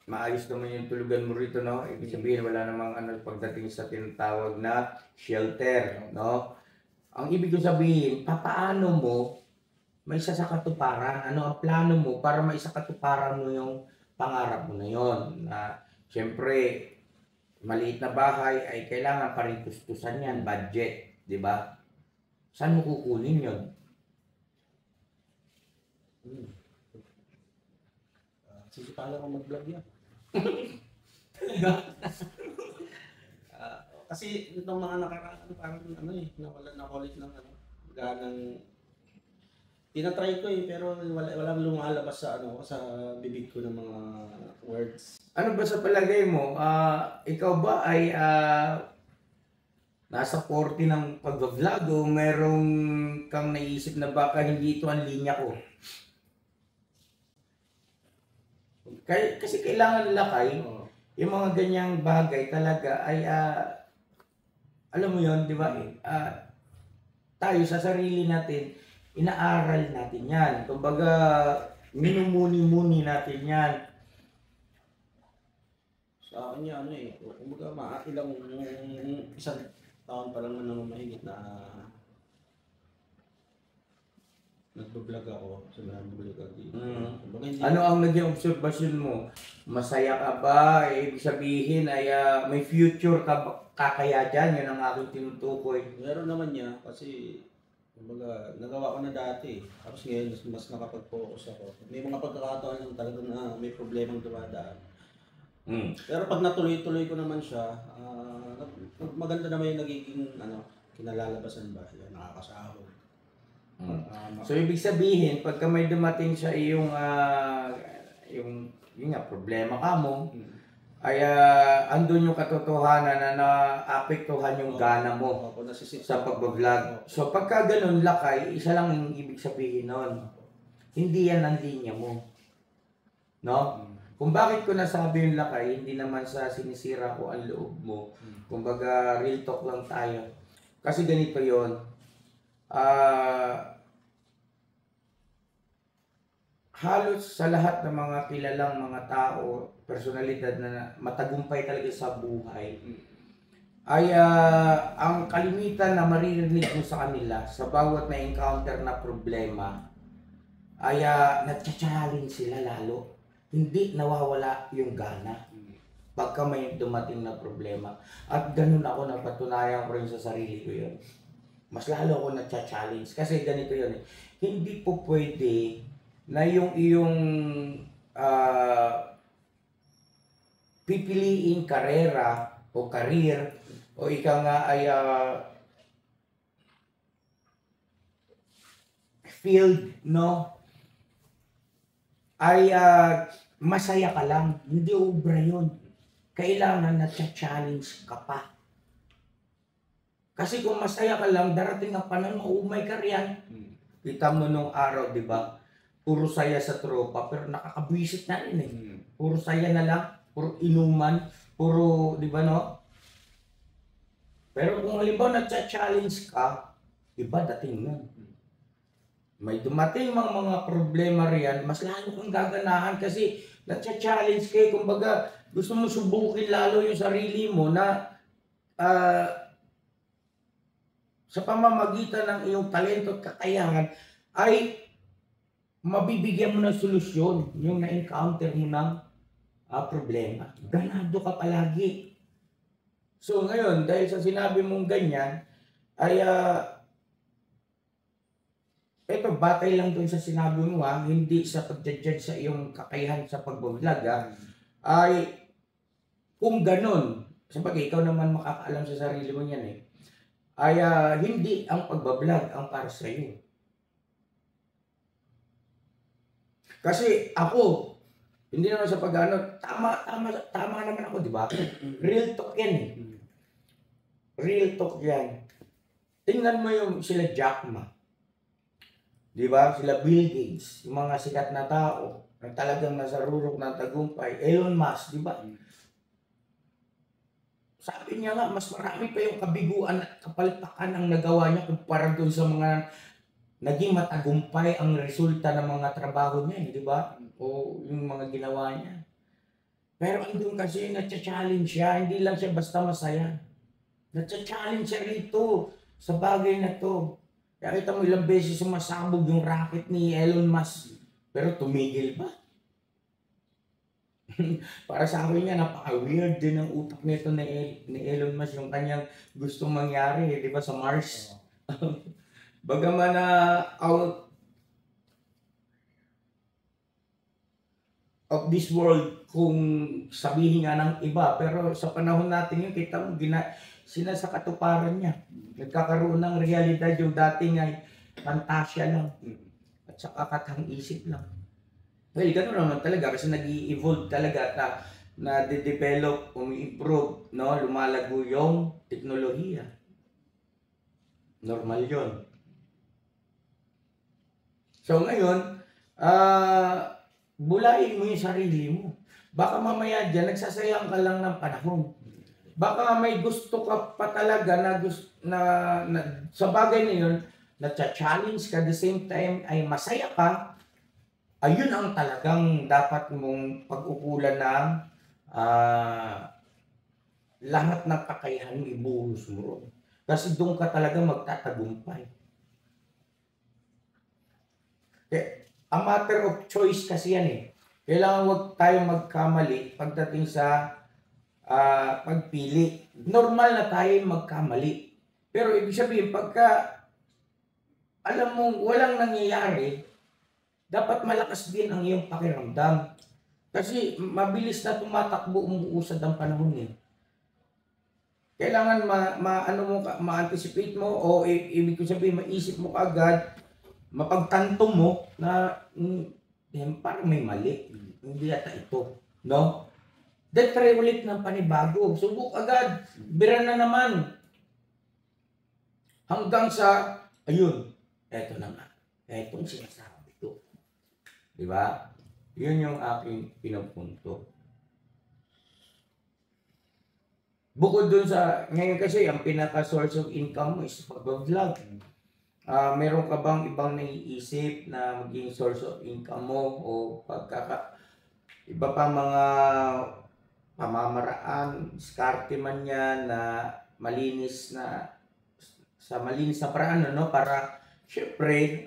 maayos naman yung tulugan mo rito, no? Ibig sabihin, wala namang pagdating sa tinatawag na shelter, no? Ang ibig kong sabihin, papaano mo maisa sa katuparan? Ano ang plano mo para maisa katuparan mo yung pangarap mo na yon? Na siyempre, maliit na bahay ay kailangan pa rin tustusan yan, budget, di ba? Saan mo kukunin yun? Sisipalan ko mag-vlog yan. Kasi itong mga nakaraan, parang nawalan na ulit ng ganang tinatry ko pero walang lumalabas sa sa bibig ko ng mga words. Ano ba sa palagay mo? Ikaw ba ay nasa 40 ng pag-vlog o merong kang naisip na baka hindi ito ang linya ko? Kasi kailangan lakay, yung mga ganyang bagay talaga ay alam mo yon, di ba? Tayo sa sarili natin, inaaral natin yan. Kumbaga, minumuni-muni natin yan. Sa akin yan, kumbaga isang taon pa lang na mahigit na nagbablog ako, nagbablog ako dito. Ano ang naging obserbasyon mo? Masaya ka ba? Ibig sabihin ay may future ka kaya dyan? Yan ang aking tinutukoy. Meron naman niya kasi kumbaga nagawa ko na dati. Tapos ngayon mas nakapag-focus ako. May mga pagkakataon lang talaga na may problemang dumadaan. Pero pag natuloy-tuloy ko naman siya, maganda naman yung nagiging kinalalabasan ba? Yan, nakakasahod. So ibig sabihin, pagka may dumating sa iyong yung problema ka mo, ay andun yung katotohanan na naapektuhan yung gana mo sa pag-vlog. So pagka ganun lakay, isa lang yung ibig sabihin nun. Hindi yan ang linya mo. No? Kung bakit ko nasabi yung lakay, hindi naman sa sinisira ko ang loob mo. Kumbaga real talk lang tayo. Kasi ganito yon. Halos sa lahat ng mga kilalang mga tao, personalidad na matagumpay talaga sa buhay, ay ang kalimitan na maririnig mo sa kanila sa bawat na-encounter na problema ay nagcha-challenge sila lalo. Hindi nawawala yung gana pagka may dumating na problema. At ganun ako, napatunayan ko rin sa sarili ko yun. Mas lalo ako nagcha-challenge kasi ganito yun. Hindi po pwede na yung iyong pipiliing karera o career o ika nga ay field, no? Ay masaya ka lang. Hindi obra yun. Kailangan na-challenge ka pa. Kasi kung masaya ka lang, darating ang panahon, maumay ka riyan. Kita mo nung araw, di ba? Puro saya sa tropa, pero nakakabwisit na rin eh. Puro saya na lang, puro inuman, puro, di ba no? Pero kung halimbawa nagcha-challenge ka, iba dating nun. May dumating mga problema riyan, mas lalo kang gaganahan kasi nagcha-challenge kayo. Kumbaga, gusto mo subukin lalo yung sarili mo na sa pamamagitan ng iyong talento at kakayahan ay mabibigyan mo ng solusyon yung na-encounter mo ng problema. Ganado ka palagi. So ngayon, dahil sa sinabi mong ganyan, ay eto, batay lang doon sa sinabi mo hindi sa pag-judge sa iyong kakayahan sa pag-vlog ay kung ganun, sabagay ikaw naman makakaalam sa sarili mo yan eh, ay hindi ang pagbablog ang para sa iyo. Kasi ako, hindi naman sa pag-ano, tama naman ako, di ba? Real talk yan eh. Real talk yan. Tingnan mo yung sila Jack Ma. Di ba? Sila Bill Gates, yung mga sikat na tao na talagang nasa rurok ng tagumpay. Elon Musk, di ba? Sabi niya nga, mas marami pa yung kabiguan at kapalpakan ang nagawa niya kumpara doon sa mga naging matagumpay ang resulta ng mga trabaho niya, di ba? O yung mga ginawa niya. Pero andun kasi natcha-challenge siya, hindi lang siya basta masaya. Natcha-challenge siya rito sa bagay na to. Kaya kita mo ilang beses sumasabog yung rocket ni Elon Musk. Pero tumigil ba? Para sa akin niya, napaka-weird din ang utak nito ni Elon Musk, yung kanyang gustong mangyari, di ba, sa Mars. Bagaman na out of this world kung sabihin nga ng iba, pero sa panahon natin yun, kita mo, sila sa katuparan niya. Nagkakaroon ng realidad yung dating ay fantasya lang at saka katang-isip lang. Well, gano'n naman talaga kasi nag-i-evolve talaga na de-develop, umi-improve, no? Lumalago yung teknolohiya. Normal yon. So ngayon, bulain mo yung sarili mo. Baka mamaya dyan, nagsasayang ka lang ng panahon. Baka may gusto ka pa talaga na sa bagay na yun, na-challenge ka, the same time ay masaya ka, ayun ang talagang dapat mong pag-ukulan ng lahat ng kakayahan mo ibuhos mo. Kasi doon ka talaga magtatagumpay. A matter of choice kasi yan eh. Kailangan wag tayong magkamali pagdating sa pagpili. Normal na tayo magkamali. Pero ibig sabihin, pagka alam mong walang nangyayari, dapat malakas din ang iyong pakiramdam. Kasi mabilis na tumatakbo, umuusad ang panahon eh. Kailangan ma-anticipate mo o ibig ko sabihin, maisip mo agad, mapagtanto mo na parang may mali. Hindi yata ito. No? Then try ulit ng panibago. Subok agad. Bira na naman. Hanggang sa, ayun, eto na nga. Etong sinasabi ko. Diba? Yun yung aking pinupunto. Bukod dun sa, ngayon kasi, ang pinaka-source of income mo is pag-vlog. Meron ka bang ibang naiisip na maging source of income mo o iba pa mga pamamaraan, diskarte man yan na malinis na paraan, no? Para syempre,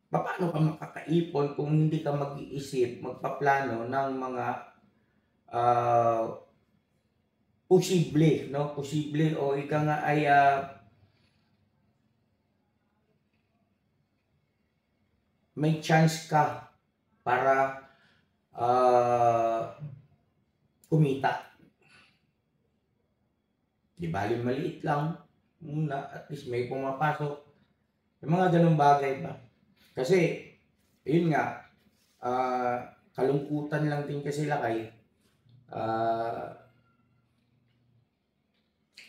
paano ka makakaipon kung hindi ka mag-iisip, magpaplano ng mga posible, no? Posible o ika nga ay may chance ka para kumita. Di bali maliit lang muna, at least may pumapasok. Yung mga ganung bagay ba? Kasi, yun nga, kalungkutan lang din kasi lakay.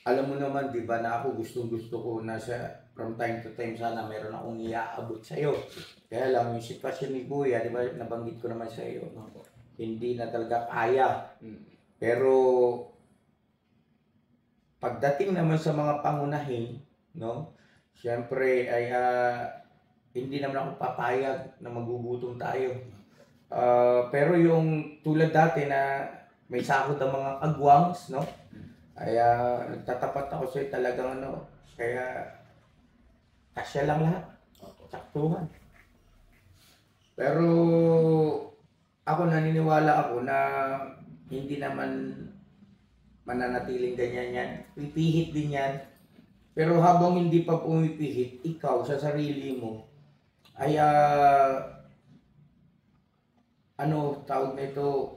Alam mo naman, di ba, na ako gustong-gusto ko na from time to time sana meron akong iaabot sa'yo. Kaya lang, yung sitwasyon ni Kuya, di ba, nabanggit ko naman sa'yo, no? Hindi na talaga kaya. Pero, pagdating naman sa mga pangunahin, no, siyempre ay hindi naman ako papayag na magugutom tayo. Pero yung tulad dati na may sahod ang mga kagwangs, no, ay nagtatapat ako sa'yo talagang ano, kaya kasya lang lahat, saktuhan. Pero ako naniniwala ako na hindi naman mananatiling ganyan yan. Pipihit din yan. Pero habang hindi pa pumipihit, ikaw sa sarili mo ay tawag nito,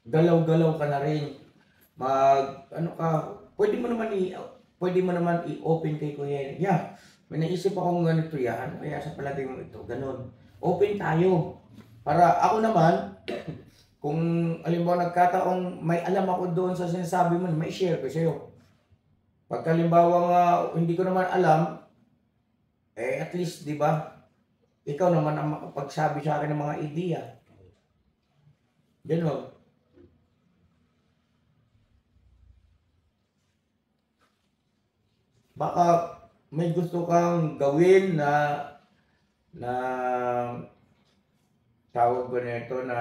galaw-galaw ka na rin. Ano ka, pwede mo naman i-open kay Kuya. Yeah, may naisip akong ganito yan, kaya sa palagay mo ito, ganun. Open tayo. Para ako naman, kung alimbawa nagkataong may alam ako doon sa sinasabi mo, may share ko sa'yo. Pag halimbawa nga hindi ko naman alam, at least, di ba, ikaw naman ang makapagsabi sa akin ng mga ideya. Ganun. Baka may gusto kang gawin na tawag ba nito na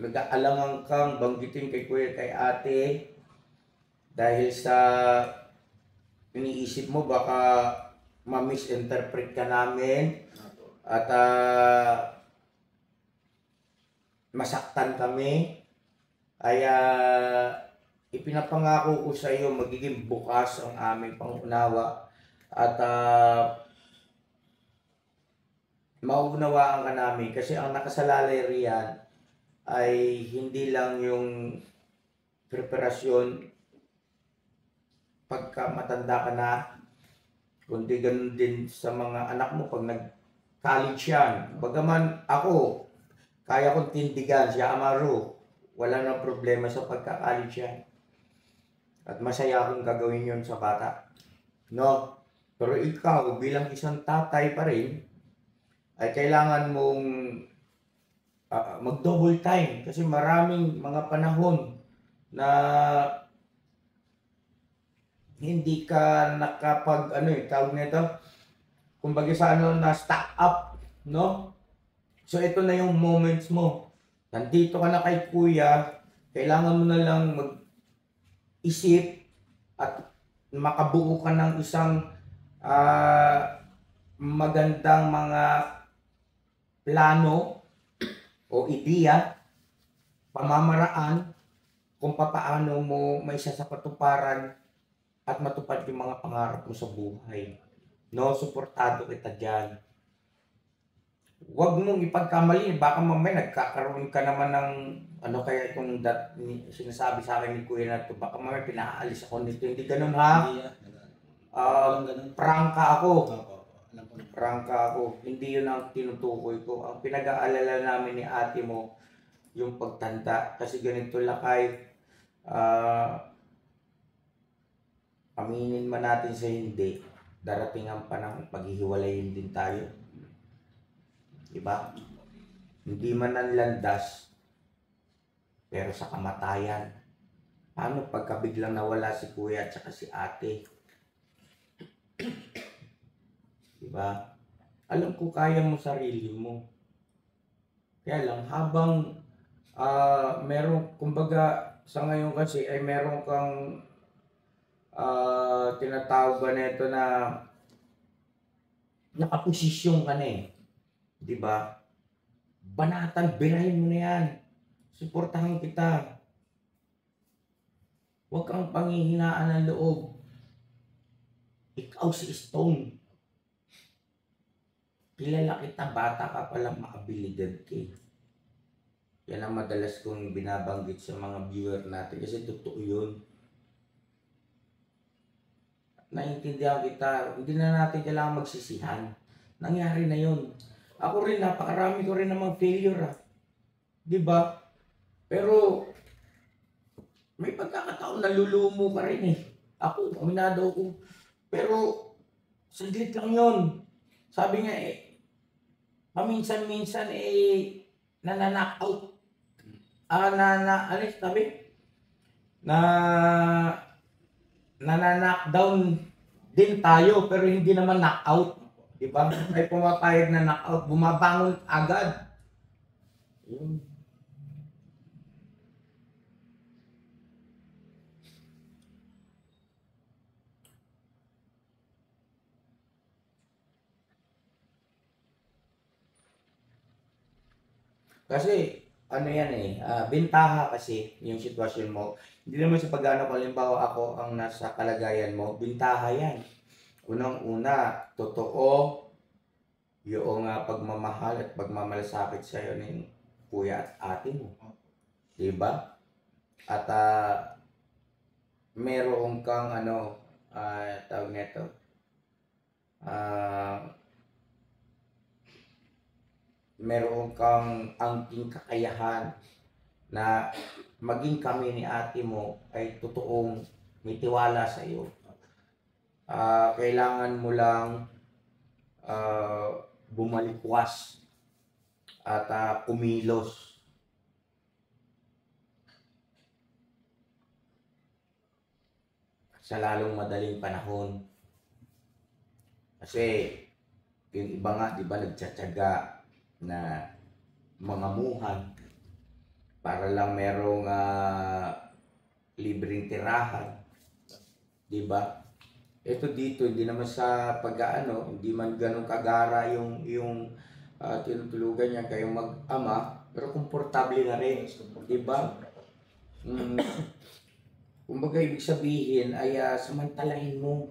nag-aalangan kang banggitin kay Kuya, kay Ate, dahil sa iniisip mo baka ma-misinterpret ka namin at masaktan kami. Kaya ipinapangako ko sa iyo, magiging bukas ang aming pangunawa at maunawaan ka namin, kasi ang nakasalalay riyan ay hindi lang yung preparasyon pagka matanda ka na, kundi ganun din sa mga anak mo pag nag-college yan. Bagaman ako, kaya kong tindigan siya, Amaro, wala nang problema sa pagka-college yan. At masaya akong gagawin yun sa bata. No? Pero ikaw, bilang isang tatay pa rin, ay kailangan mong mag-double time. Kasi maraming mga panahon na hindi ka tawag nito, kumbaga sa na stack up, no? So ito na yung moments mo. Nandito ka na kay Kuya, kailangan mo na lang mag-isip at makabuo ka ng isang magandang mga plano o ideya, pamamaraan kung paano mo may isa sa patuparan at matupad yung mga pangarap mo sa buhay. No, suportado kita dyan. Huwag mong ipagkamali, baka mamaya nagkakaroon ka naman ng kaya itong sinasabi sa akin ni Kuya na ito, baka mamaya pinaalis ako nito. Hindi ganun, ha? Prangka ako. Prangka ako. Hindi yun ang tinutukoy ko. Ang pinag-aalala namin ni ate mo, yung pagtanda. Kasi ganito lakay, aminin man natin sa hindi, darating ang panahon, paghihiwalayin din tayo. Diba? Hindi man ang landas, pero sa kamatayan. Paano pagka biglang nawala si Kuya at saka si ate? Diba? Alam ko kaya mo sarili mo. Kaya lang, habang meron, kumbaga, sa ngayon kasi ay meron kang tinatawag ba nito na nakaposisyon ka na eh. Diba? Banatan, birahin mo na yan. Suportahan kita. Huwag kang panghihinaan ng loob. Ikaw si Stone. Kilala kita, bata ka palang maabilidad ka. Yan ang madalas kong binabanggit sa mga viewer natin kasi totoo yun. Naintindihan kita, hindi na natin kailangan magsisihan. Nangyari na yun. Ako rin, napakarami ko rin namang failure, ha. Diba? Pero, may pagkakataon na lulumo ka rin eh. Ako, aminado ako. Pero, saglit lang yun. Sabi nga paminsan-minsan nananak out. Sabi? Nana-knockdown din tayo, pero hindi naman knockout. Diba? Ay pumapayag na knockout, bumabangon agad. Yun. Kasi, bentaha kasi yung sitwasyon mo. Hindi naman sa pag-ano, kung halimbawa ako ang nasa kalagayan mo, bentaha yan. Unang-una, totoo yung pagmamahal at pagmamalasakit sa iyo ng kuya at ate mo. Diba? At meron kang tawag nito, meron kang angking kakayahan na maging kami ni ate mo ay totoong may tiwala sa iyo. Kailangan mo lang bumalikwas at kumilos. Sa lalong madaling panahon. Kasi yung iba nga, di ba, nagtsatsaga na mangamuhan para lang merong libreng tirahan. Di ba? Ito dito, hindi naman sa hindi man ganun kagara yung tinutulugan niya kayong mag-ama, pero komportable na rin. Di ba? Kumbaga, ibig sabihin ay samantalahin mo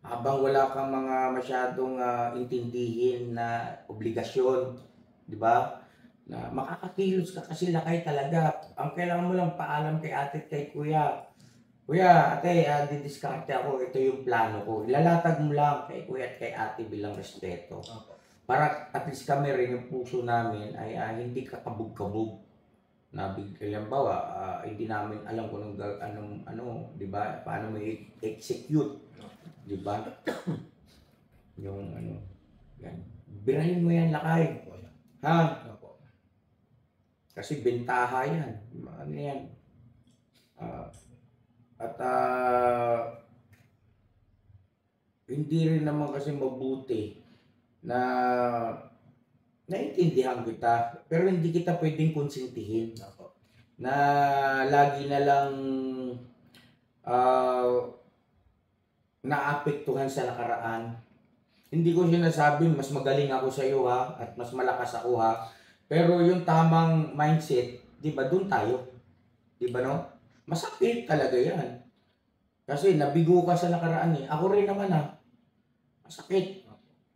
habang wala kang mga masyadong intindihin na obligasyon, di ba? Na makakakilos ka kasi lakay talaga. Ang kailangan mo lang paalam kay ate at kay kuya. Kuya, ate, didiskarte ako. Ito yung plano ko. Ilalatag mo lang kay kuya at kay ate bilang respeto. Para at least kami rin yung puso namin ay hindi kakabog-kabog. Halimbawa, hindi namin alam kung anong, di ba? Paano mo i-execute, di ba? Yung yan. Birahin mo yan, lakay. Ha? Kasi bentaha yan. Ano yan? Hindi rin naman kasi mabuti na naiintindihan kita, pero hindi kita pwedeng konsentihin na lagi na lang naapektuhan sa nakaraan. Hindi ko sinasabing mas magaling ako sa iyo ha, at mas malakas ako ha, pero yung tamang mindset, di ba, doon tayo. Di ba no? Masakit talaga yan. Kasi nabigo ka sa nakaraan eh. Ako rin naman ha. Masakit.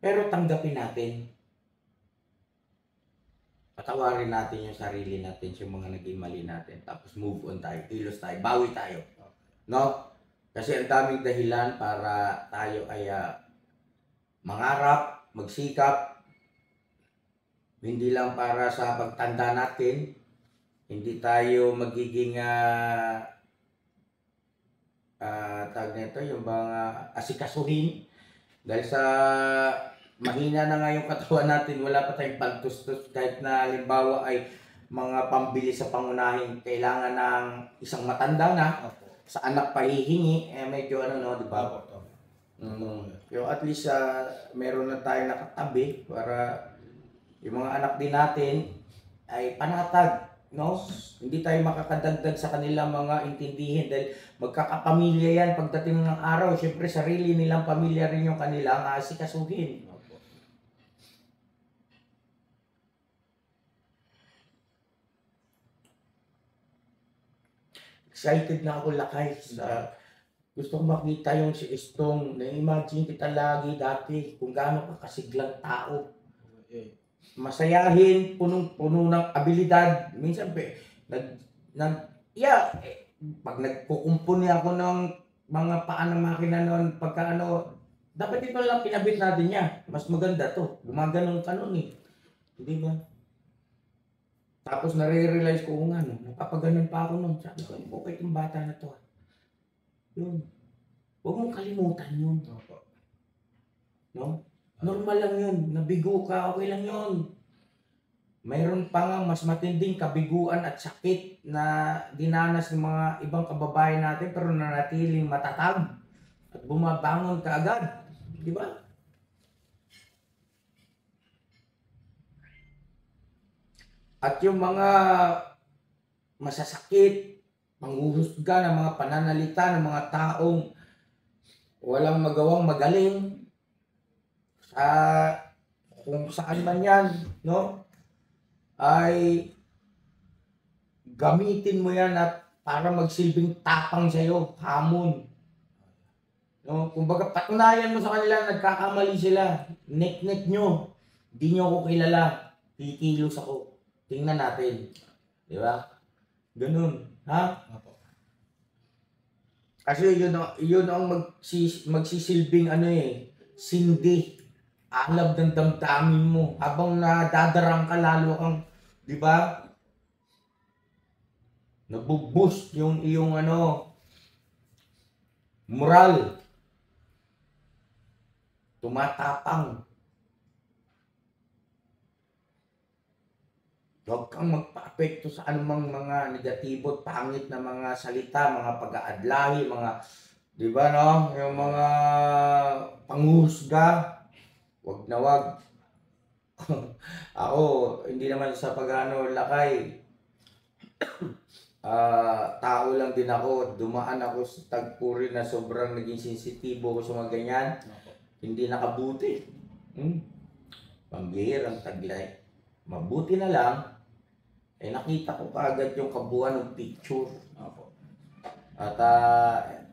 Pero tanggapin natin. Patawarin natin yung sarili natin, yung mga naging mali natin. Tapos move on tayo, kilos tayo, bawi tayo. No? Kasi ang daming dahilan para tayo ay mangarap, magsikap. Hindi lang para sa pagtanda natin. Hindi tayo magiging tawag nito, yung mga asikasuhin. Dahil sa mahina na nga yung katawan natin, wala pa tayong pagtustos kahit na halimbawa ay mga pambili sa pangunahing kailangan ng isang matanda na sa anak pahihingi, medyo di ba? Yung at least meron na tayong nakatabi para yung mga anak din natin ay panatag, no? Hindi tayo makakadagdag sa kanilang mga intindihin dahil magkakapamilya yan pagdating ng araw. Siyempre sarili nilang pamilya rin yung kanilang asikasuhin. Excited na ako, lakay. Gusto ko makita yung si Estong. Na-imagine kita lagi dati kung gaano ka kasiglang tao. Masayahin, punong-puno ng abilidad. Minsan, pag nagkukumpuni ako ng mga paan ng makina noon, dapat ito lang pinabit natin niya. Mas maganda to. Gumaganon ka noon eh. Hindi ba? Tapos nare-realize ko napapaganon pa ako noon. Sabi ko, okay itong bata na to. Yun. Huwag mong kalimutan yun. No? Normal lang yun. Nabigo ka, okay lang yun. Mayroon pa nga mas matinding kabiguan at sakit na dinanas ng mga ibang kababayan natin pero nanatiling matatag at bumabangon ka agad. Di ba? At yung mga masasakit, panghuhusga ng mga pananalita ng mga taong walang magawang magaling sa kung saan man yan, no? Ay gamitin mo yan at para magsilbing tapang sa'yo, hamon. No? Kumbaga patunayan mo sa kanila nagkakamali sila, nek-nek nyo. Hindi nyo ako kilala. Kikilos ako. Tingnan natin. Di ba? Ganun. Ha? Opo. Kasi yun ang magsisilbing sindi. Alab ng damdamin mo. Habang nadadarang ka, lalo kang, di ba? Nabuboost yung iyong moral. Tumatapang. Huwag kang magpa-apekto sa anumang mga negatibo at pangit na mga salita, mga pag-aadlahi, mga, di ba no? Yung mga panghusga. Wag na wag. Ako, hindi naman sa lakay. Tao lang din ako. Dumaan ako sa tagpuri na sobrang naging sensitibo ko sa mga ganyan. Hindi nakabuti. Pambihirang taglay. Mabuti na lang, nakita ko kaagad yung kabuuan ng picture. Opo. At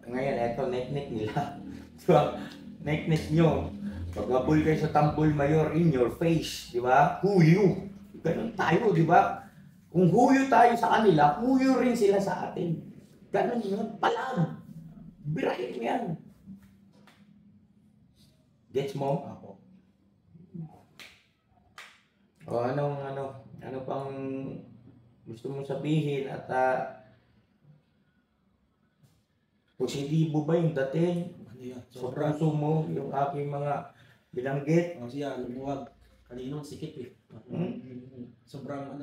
ngayon, eto, nek-nek nila. Diba? Nek-nek nyo. Pag-abol kayo sa Tambol Mayor, in your face. Diba? Huyo. Ganun tayo, diba? Kung huyo tayo sa kanila, huyo rin sila sa atin. Ganun yun. Palag. Birahin mo yan. Gets mo? Opo. O ano pang gusto mong sabihin at positibo ba yung dating? Ano yan? Sa Sobrang. puso mo, yung aking mga binanggit? Kasi lumuwag. Kaninong sikip eh. Sobrang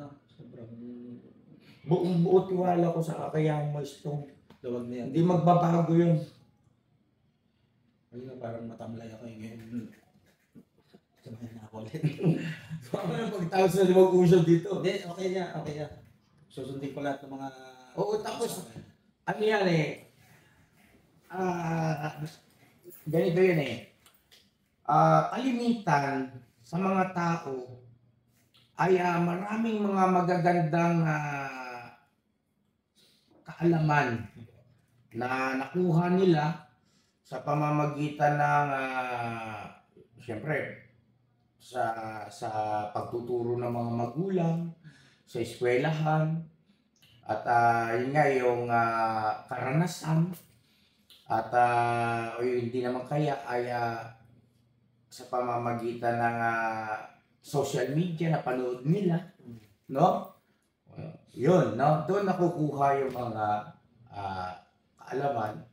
Buong buo tiwala ko sa kakayahan mo, Stone. luwag na yan. Hindi magbabago yun. Kanina parang matamlay ako eh. Ngayon. Samahin na ako ulit. Baka na pagtapos na mag-usap dito. Hindi, okay niya. Susundin ko lahat ng mga... Oo, tapos, ano yan ganito yun kalimitan sa mga tao ay maraming mga magagandang kaalaman na nakuha nila sa pamamagitan ng siyempre sa pagtuturo ng mga magulang, sa eskwelahan, at yun nga yung karanasan, at hindi naman kaya ay sa pamamagitan ng social media na panood nila, no? Yun, no? Doon nakukuha yung mga kaalaman.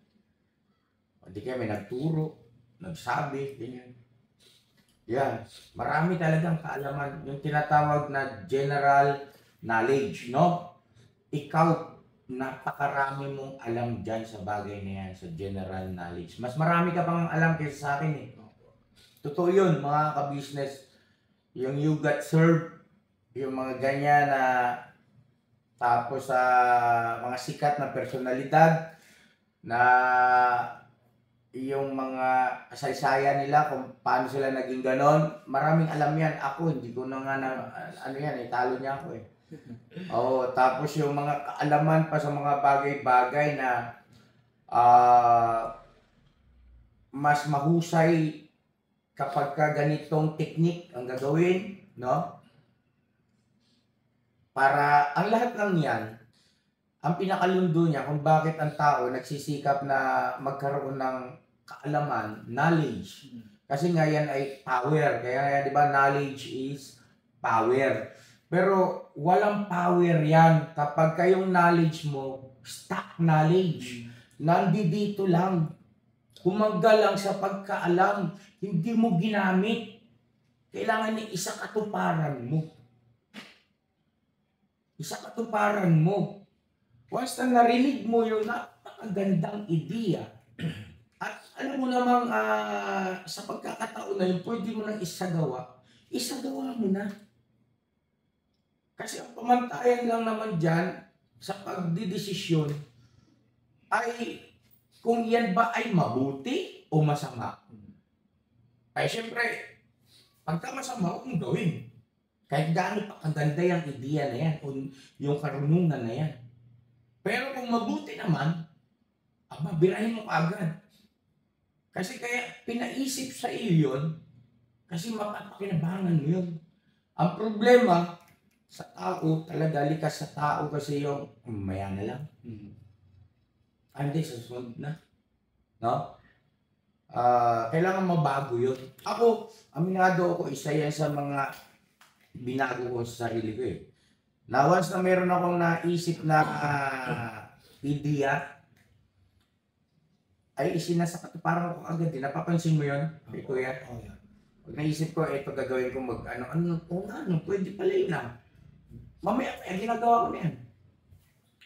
Hindi kami nagturo, nagsabi, ganyan. Yan, marami talagang kaalaman. Yung tinatawag na general knowledge, no? Ikaw, napakarami mong alam dyan sa bagay na yan, sa general knowledge. Mas marami ka pang alam kaysa sa akin eh. Totoo yun, mga ka-business. Yung you got served, yung mga ganyan na tapos sa mga sikat na personalidad na yung mga kasaysayan nila kung paano sila naging ganon. Maraming alam yan. Ako, hindi ko na talo niya ako eh. Oo, tapos yung mga kaalaman pa sa mga bagay-bagay na mas mahusay kapag ka ganitong teknik ang gagawin, no? Para ang lahat ng yan, ang pinakalundo niya kung bakit ang tao nagsisikap na magkaroon ng kaalaman, knowledge. Kasi nga yan ay power. Kaya di ba knowledge is power. Pero walang power yan kapag kayong knowledge mo, stock knowledge. Nandito lang. Kumangga lang sa pagkaalam. Hindi mo ginamit. Kailangan ni isa katuparan mo. Isa katuparan mo. Once na narinig mo yung napakagandang ideya, at alam mo namang sa pagkakataon na yun, pwede mo nang isagawa mo na. Kasi ang pamantayan lang naman dyan sa pagdidesisyon ay kung yan ba ay mabuti o masama. Ay syempre, pagka masama, huwag mong gawin. Kahit gaano pa kaganda yung ideya na yan o yung karunungan na yan. Pero kung mabuti naman, birahin mo agad. Kasi kaya pinaisip sa iyo yun, Kasi mapapakinabangan mo yun. Ang problema, sa tao, talaga likas sa tao kasi yung maya na lang. Hindi, susunod na. No? Kailangan mabago yun. Ako, aminado ako, isa yan sa mga binago ko sa sarili ko eh. Na once na meron akong naisip na ideya, ay isinasa katuparan ko agad. Napapansin mo yun, kuya? Oh, yeah. Pag naisip ko, ito gagawin ko pwede pala yun ah. Mamaya, ginagawa ko na yan.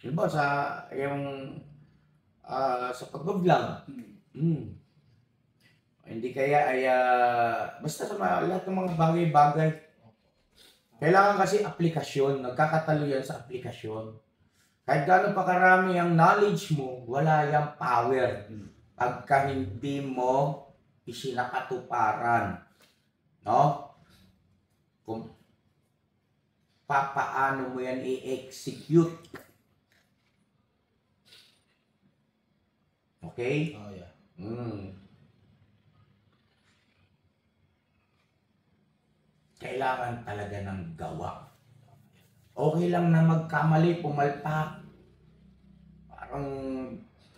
Diba, sa pag-vlog. Hindi kaya ay, basta sa lahat ng mga bagay-bagay. Kailangan kasi aplikasyon, nagkakatalo yan sa aplikasyon. Kahit gaano pa karami ang knowledge mo, wala yung power. Pagka hindi mo isinakatuparan. No? Kung paano mo yan i-execute. Okay? Oh, yeah. Kailangan talaga ng gawa. Okay lang na magkamali, pumalpak. Parang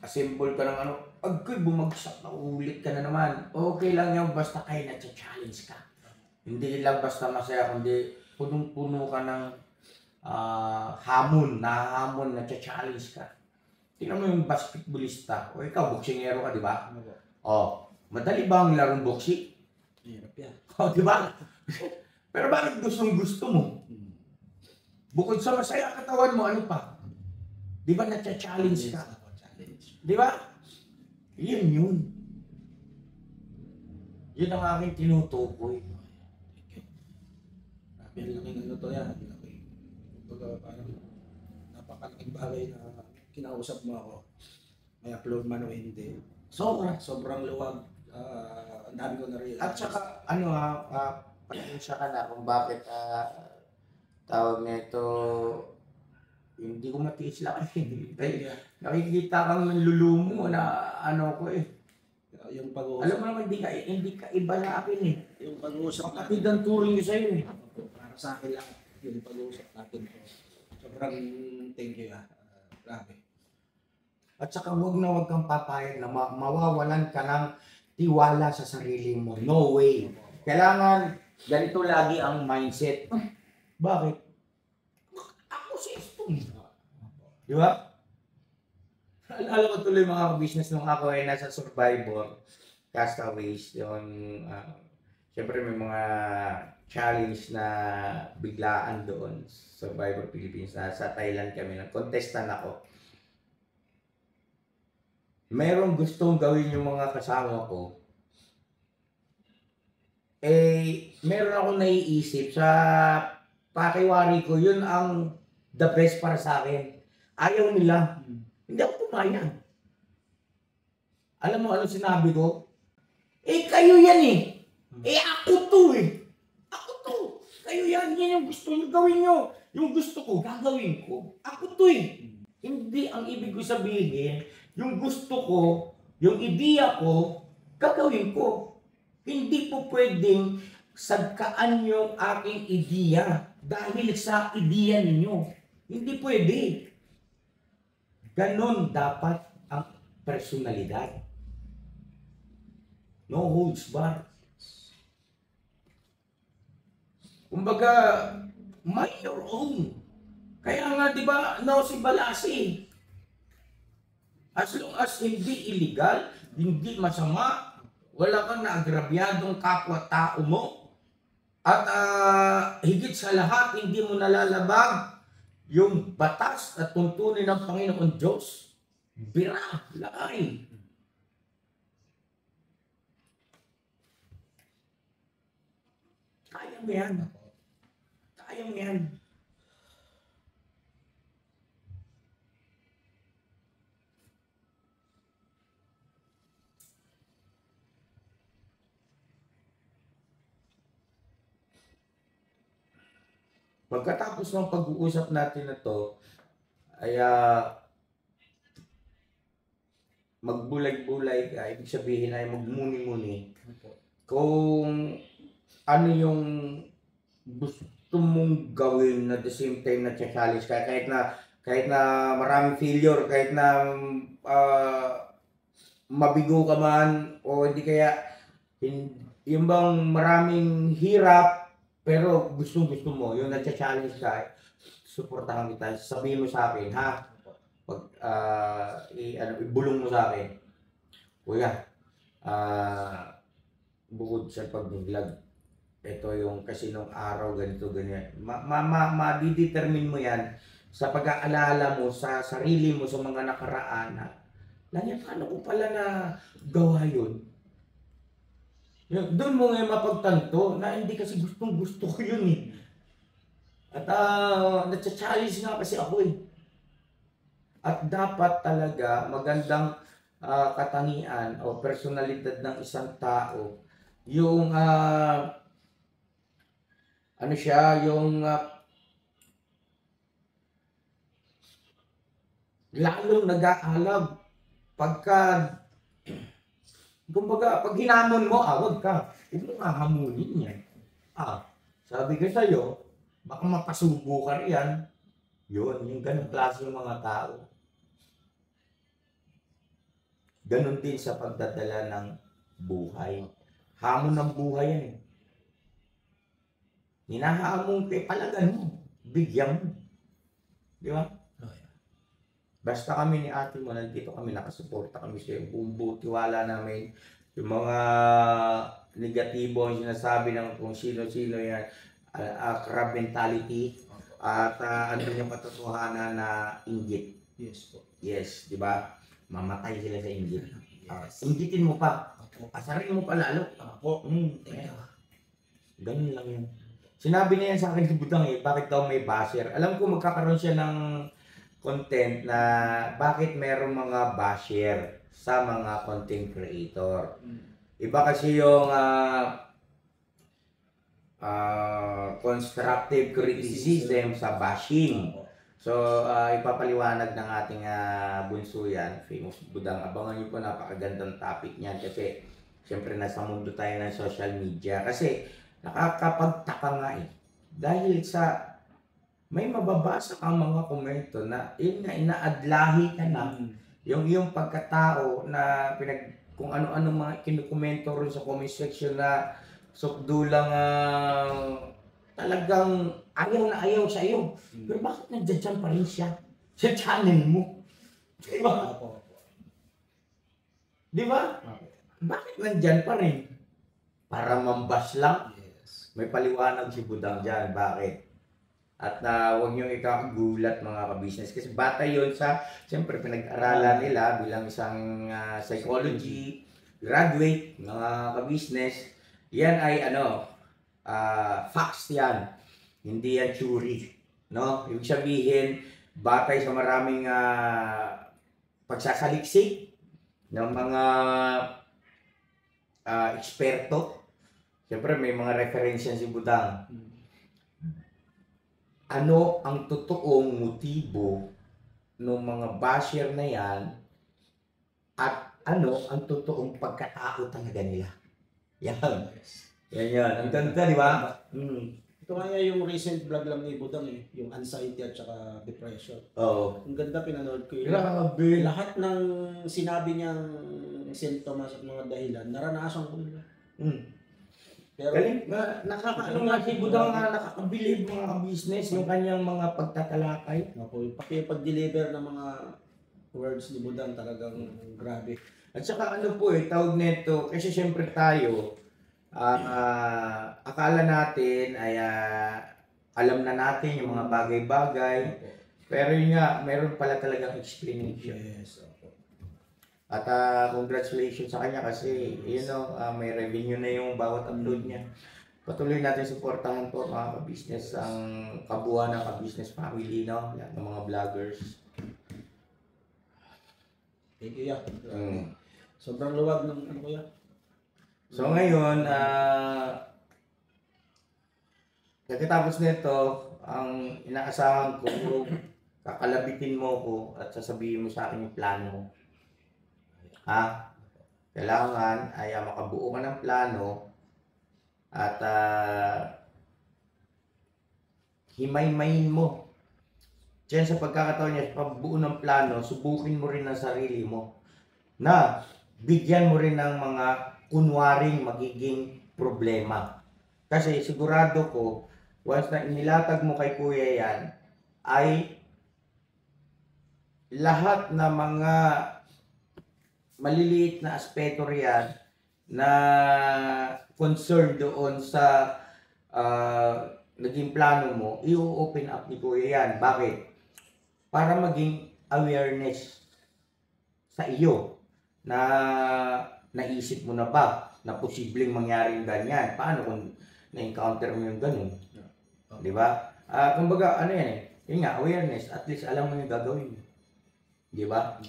assemble ka ng agkoy bumagsak na ulit ka na naman. Okay lang yan basta kayo na-challenge ka. Hindi lang basta masaya, kundi punong-puno ka ng hamon, na-challenge ka. Tingnan mo yung basketballista. O ikaw, boksingero ka, di ba? Madali ba ang larong boxing? Hirap yan. Di ba? Pero bakit gusto mo? Bukod sa masaya katawan mo, ano pa? Di ba na-challenge ka? Di ba? Yun. Yun ang aking tinutukoy. Laking to yan. Parang napakalaking bagay na kinausap mo ako. May upload man o hindi. Sobrang luwag. Ang dami ko na-realize. At saka, pasensya ka na kung bakit tawag nito, hindi ko matiis lang kasi. Nakikita kang nanlulumo na ko eh. Yung pag-uusap. Alam mo naman, hindi ka iba na akin eh. Yung pag-uusap Kapatid ang turing ko sa'yo eh. para sa akin lang yung pag-uusap natin. Sobrang thank you grabe. At saka huwag kang papayag na mawawalan ka ng tiwala sa sarili mo. No way. Kailangan ganito lagi ang mindset. Bakit? Ako si Eston. Di ba? Alala ko tuloy mga business nung ako ay nasa Survivor, Castaways, yun. Siyempre may mga challenge na biglaan doon. Survivor Philippines, sa Thailand kami, nag-contestant ako. Merong gustong gawin yung mga kasama ko. Meron ako naiisip sa pakiwari ko, yun ang the best para sa akin. Ayaw nila. Hindi ako pumayag. Alam mo ano sinabi ko? Kayo yan eh. Ako to eh. Ako to. Kayo yan yung gusto nyo gawin nyo. Yung gusto ko, gagawin ko. Ako to eh. Hindi ang ibig ko sabihin, yung gusto ko, yung ideya ko, gagawin ko. Hindi po pwedeng sagkaan yung aking ideya dahil sa ideya ninyo. Hindi pwede. Ganon dapat ang personalidad. No holds barred. Kumbaga, mind your own. Kaya nga, di ba, si Balasi. As long as hindi illegal, hindi masama, wala kang naagrabyadong kapwa-tao mo, at higit sa lahat, hindi mo nalalabag yung batas at tuntunin ng Panginoon Diyos, bira, lakay. Kaya mo yan. Kaya mo yan. Pagkatapos ng pag-uusap natin na to, ay magbulag-bulag, ibig sabihin ay magmuni-muni. Kung ano yung gusto mong gawin na the same time na challenge ka kahit na maraming failure, kahit na mabigo ka man o hindi kaya yung bang maraming hirap pero gusto mo, yung na-challenge ka, suportahan kita, sabihin mo sa akin, ha? Pag, ibulong mo sa akin, kuya, bukod sa pag-vlog, ito yung kasi nung araw, ganito, ganyan. Ma-determine mo yan sa pag-aalala mo sa sarili mo sa mga nakaraan na, paano ko pala na gawa yun? Doon mo ngayon mapagtanto na hindi kasi gustong gusto ko yun eh. At na-challenge nga kasi ako eh. At dapat talaga magandang katangian o personalidad ng isang tao yung ano siya, yung lalong nag-aalab pagka kumbaga pag hinamon mo, wag ka, huwag mo hahamunin yan. Sabi ko sa'yo, baka mapasubo ka riyan. Yun, yung ganun klase ng mga tao. Ganun din sa pagdadala ng buhay. Hamon ng buhay yan eh. Hinahamon kay palagan mo, bigyan mo. Di ba? Basta kami ni ate mo, nandito kami, nakasuporta kami sa iyo. Buong tiwala namin. Yung mga negatibo ang sinasabi ng kung sino-sino yan, crab mentality, at ano yung katotohanan na inggit. Yes po. Yes, di ba? Mamatay sila sa inggit. Inggitin mo pa. Asarin mo pa lalo. Ganun lang yun. Sinabi niya yan sa akin si Budang eh, bakit daw may basher. Alam ko magkakaroon siya ng content na bakit merong mga basher sa mga content creator. Iba kasi yung constructive criticism sa bashing. So, ipapaliwanag ng ating bunso yan, famous Budang. Abangan niyo po, napakagandang topic niyan kasi siyempre nasa mundo tayo ng social media. Kasi nakakapagtaka nga eh. Dahil sa may mababasa kang mga komento na yun nga, inaadlahi ka na yung iyong pagkatao na kung ano-ano mga kinukomento rin sa comment section na sukdulang talagang ayaw na ayaw sa iyo. Pero bakit nandiyan pa rin siya sa channel mo? Di ba? Di ba? Bakit nandiyan pa rin? Para mambas lang? May paliwanag si Budang dyan. Bakit? At huwag niyong ikagulat mga ka-business. Kasi bata yun sa, siyempre pinag-aralan nila bilang isang psychology graduate, mga ka-business. Yan ay facts yan. Hindi yan theory. No? Ibig sabihin, batay sa maraming pagsasaliksik ng mga eksperto. Siyempre may mga referensya si Budang. Ano ang totoong motibo ng mga basher na yan at ano ang totoong pagkatao talaga nila. Yan. Yan. Ang ganda, di ba? Ito nga yung recent vlog lang ni Budang eh, yung anxiety at saka depression. Oo. Ang ganda, pinanood ko yun. Grabe. Lahat ng sinabi niyang sintomas at mga dahilan, naranasan ko nila. Pero, galing, nakakaano nga si Budang nga nakakabilib mga business yung kanyang mga pagtatalakay. pati yung pag-deliver ng mga words ni Budang talagang grabe. At saka ano po tawag nito, kasi syempre tayo, akala natin ay alam na natin yung mga bagay-bagay, pero yun nga, meron pala talagang explanation. Yes. At congratulations sa kanya kasi may revenue na yung bawat upload niya. Patuloy natin suportahan po mga ka-business ang kabuuan ng ka-business family, no? Lahat ng mga vloggers. Thank you, ya. Sobrang luwag ng ano ko ya. So ngayon, pagkatapos nito, ang inaasahan ko, kakalabitin mo ko at sasabihin mo sa akin yung plano mo. Kailangan ay makabuo ka ng plano At himay-mayin mo. Diyan sa pagkakataon niya, sa pagbuo ng plano, subukin mo rin ang sarili mo na bigyan mo rin ng mga kunwaring magiging problema. Kasi sigurado ko, once na inilatag mo kay Kuya yan, ay lahat na mga maliliit na aspeto riyan na concern doon sa naging plano mo, i-open up ni Kuya yan. Bakit? Para maging awareness sa iyo na naisip mo na ba na posibleng mangyari yung ganyan. Paano kung na-encounter mo yung ganun? Di ba? Kumbaga, ano yan eh, yun nga, awareness, at least alam mo yung gagawin. Di ba?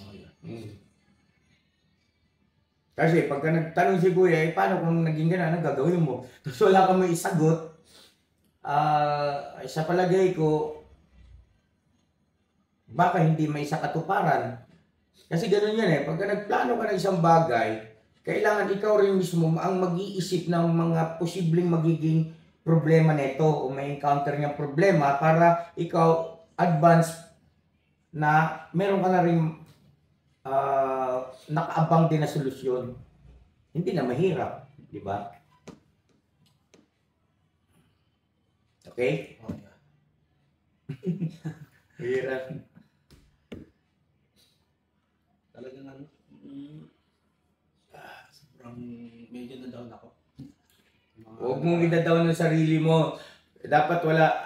Kasi pagka nagtanong si Kuya, eh, paano kung naging gano'n, anong gagawin mo? Tapos wala kang may isagot, sa palagay ko, baka hindi may isa katuparan. Kasi gano'n yan eh, pagka nagplano ka ng isang bagay, kailangan ikaw rin mismo ang mag-iisip ng mga posibleng magiging problema nito o may encounter niyang problema para ikaw advance na meron ka na rin nakaabang din na solusyon. Hindi na mahirap, di ba? Okay? Mahirap. Talagang ano, sobrang medyo na down ako. Huwag mong idadaw ng sarili mo. Dapat wala,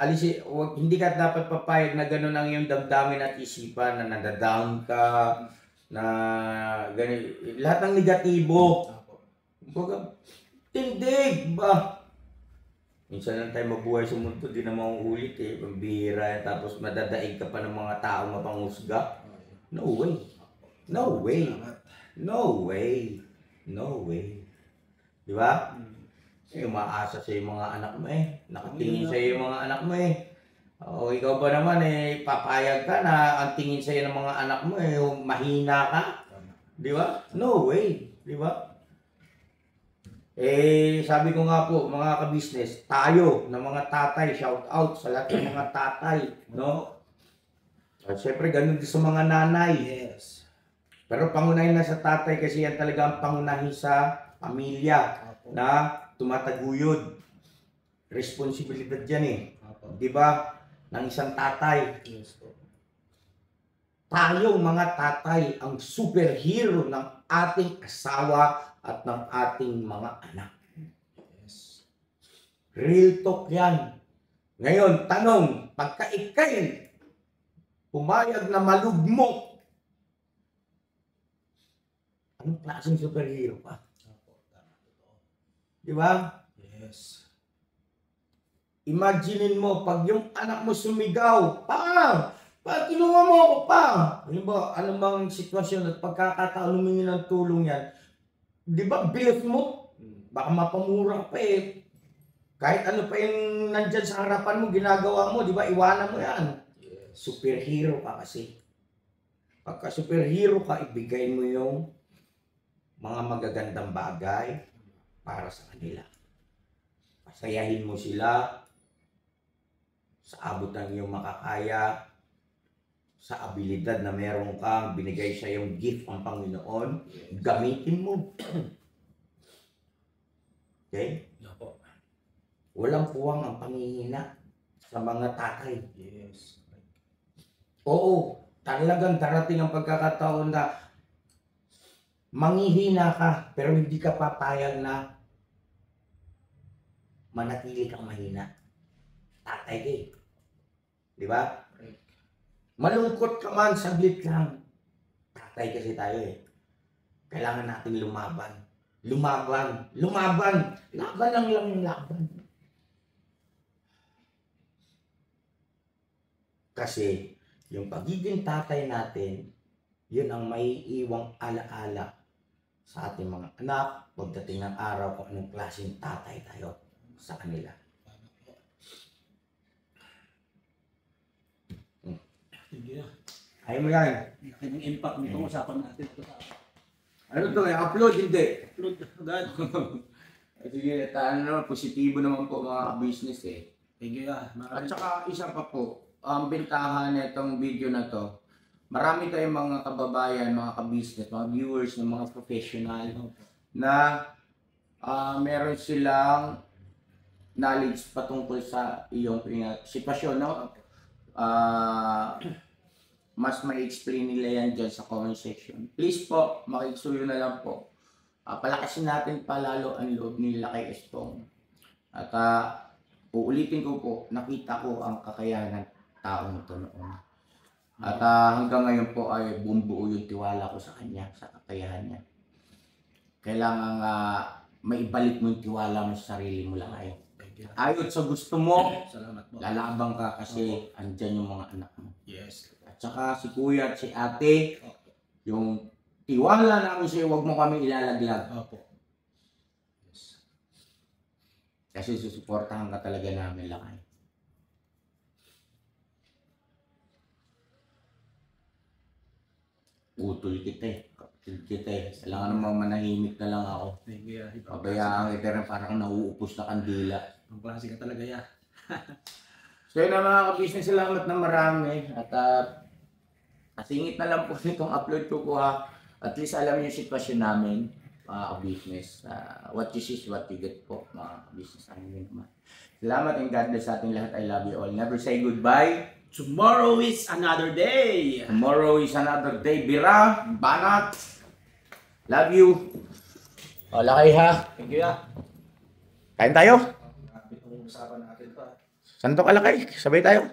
hindi ka dapat papayag na gano'n ang iyong damdamin at isipan na nadadown ka, na gano'n. Lahat ng negatibo. Kumbaga, tindig ba? Minsan lang tayo mabuhay sa mundo, di na mauulit eh. Pambihira, tapos madadaig ka pa ng mga taong mapanghusga. No way. No way. No way. No way. Di ba? Eh, umaasa sa yung mga anak mo eh. Nakatingin sa yung mga anak mo eh. O ikaw ba naman eh, papayag ka na ang tingin sa ng mga anak mo eh, mahina ka? Di ba? No way. Di ba? Eh, sabi ko nga po, mga ka-business, tayo na mga tatay, shout out sa lahat ng mga tatay, no? At syempre, ganun din sa mga nanay. Yes. Pero pangunahin na sa tatay kasi yan talaga ang pangunahin sa pamilya na tumataguyod. Responsibilidad yan eh. Di ba? Ng isang tatay. Yes po. Tayong mga tatay ang superhero ng ating asawa at ng ating mga anak. Yes. Real talk yan. Ngayon, tanong, pagka ikay pumayag na malugmok, anong klaseng superhero pa? Di ba? Yes. Imaginin mo, pag yung anak mo sumigaw, kinuha mo ako pa. Ano bang sitwasyon at pagkakataon humingi ng tulong yan? Di ba, bilis mo? Baka mapamura pa eh. Kahit ano pa yung nandyan sa harapan mo, ginagawa mo, di ba, iwanan mo yan. Yes. Superhero ka kasi. Pagka superhero ka, ibigay mo yung mga magagandang bagay para sa kanila. Pasayahin mo sila sa abot ng iyong makakaya, sa abilidad na meron kang binigay sa iyong gift ang Panginoon, gamitin mo. Okay? Opo. Walang puwang ang pangihina sa mga tatay. Yes. Oo, talagang darating ang pagkakataon na manghihina ka, pero hindi ka papayag na manatili kang mahina. Tatay ka eh. Di ba? Malungkot ka man, saglit lang. Tatay kasi tayo eh. Kailangan natin lumaban. Lumaban. Lumaban. Laban lang yung laban. Kasi yung pagiging tatay natin, yun ang may iwang alaala sa ating mga anak pagdating ng araw kung anong klaseng tatay tayo sa kanila. Hindi na. Ayaw mo yan. Laki ng impact nitong usapan natin. Ano to? I-upload? Hindi. Upload agad. Sige, ano, positibo naman po mga business eh. Thank you At saka isa pa po, ang bintahan nitong video na to, marami tayong mga kababayan, mga ka-business, mga viewers, ng mga professional na meron silang knowledge patungkol sa iyong sitwasyon, no? Mas ma-explain nila yan dyan sa comment section. Please po, makikisuyo na lang po. Palakasin natin palalo ang loob nila kay Estong. At uulitin ko po, nakita ko ang kakayahan ng taong ito noon. At hanggang ngayon po ay bumubuo yung tiwala ko sa kanya, sa kakayahan niya. Kailangan maibalik mo yung tiwala mo sa sarili mo lang ay. Ayot sa gusto mo, Salamat po. lalabang ka kasi andyan yung mga anak mo. Yes. At saka si kuya at si ate, yung tiwala namin sa'yo, huwag mo kami ilalaglag. Opo. Yes. Kasi susuportahan ka talaga namin lakay. Utol kita eh. Kapatid kita eh. Kailangan naman manahimik na lang ako. Thank you. Pabayaan kita rin parang nauupos na kandila. Ang klase ka talaga ya. So yun na mga ka-business, salamat na marami. At kasingit na lang po nitong upload ko po ha. At least alam niyo yung sitwasyon namin, mga ka-business. What you see is what you get po, mga ka-business namin naman. Salamat and God bless sa ating lahat. I love you all. Never say goodbye. Tomorrow is another day. Tomorrow is another day. Bira, banat. Love you. Wala kayo ha. Thank you ya. Kain tayo. Grabe itong usapan natin pa. Saan to kalakay? Sabay tayo.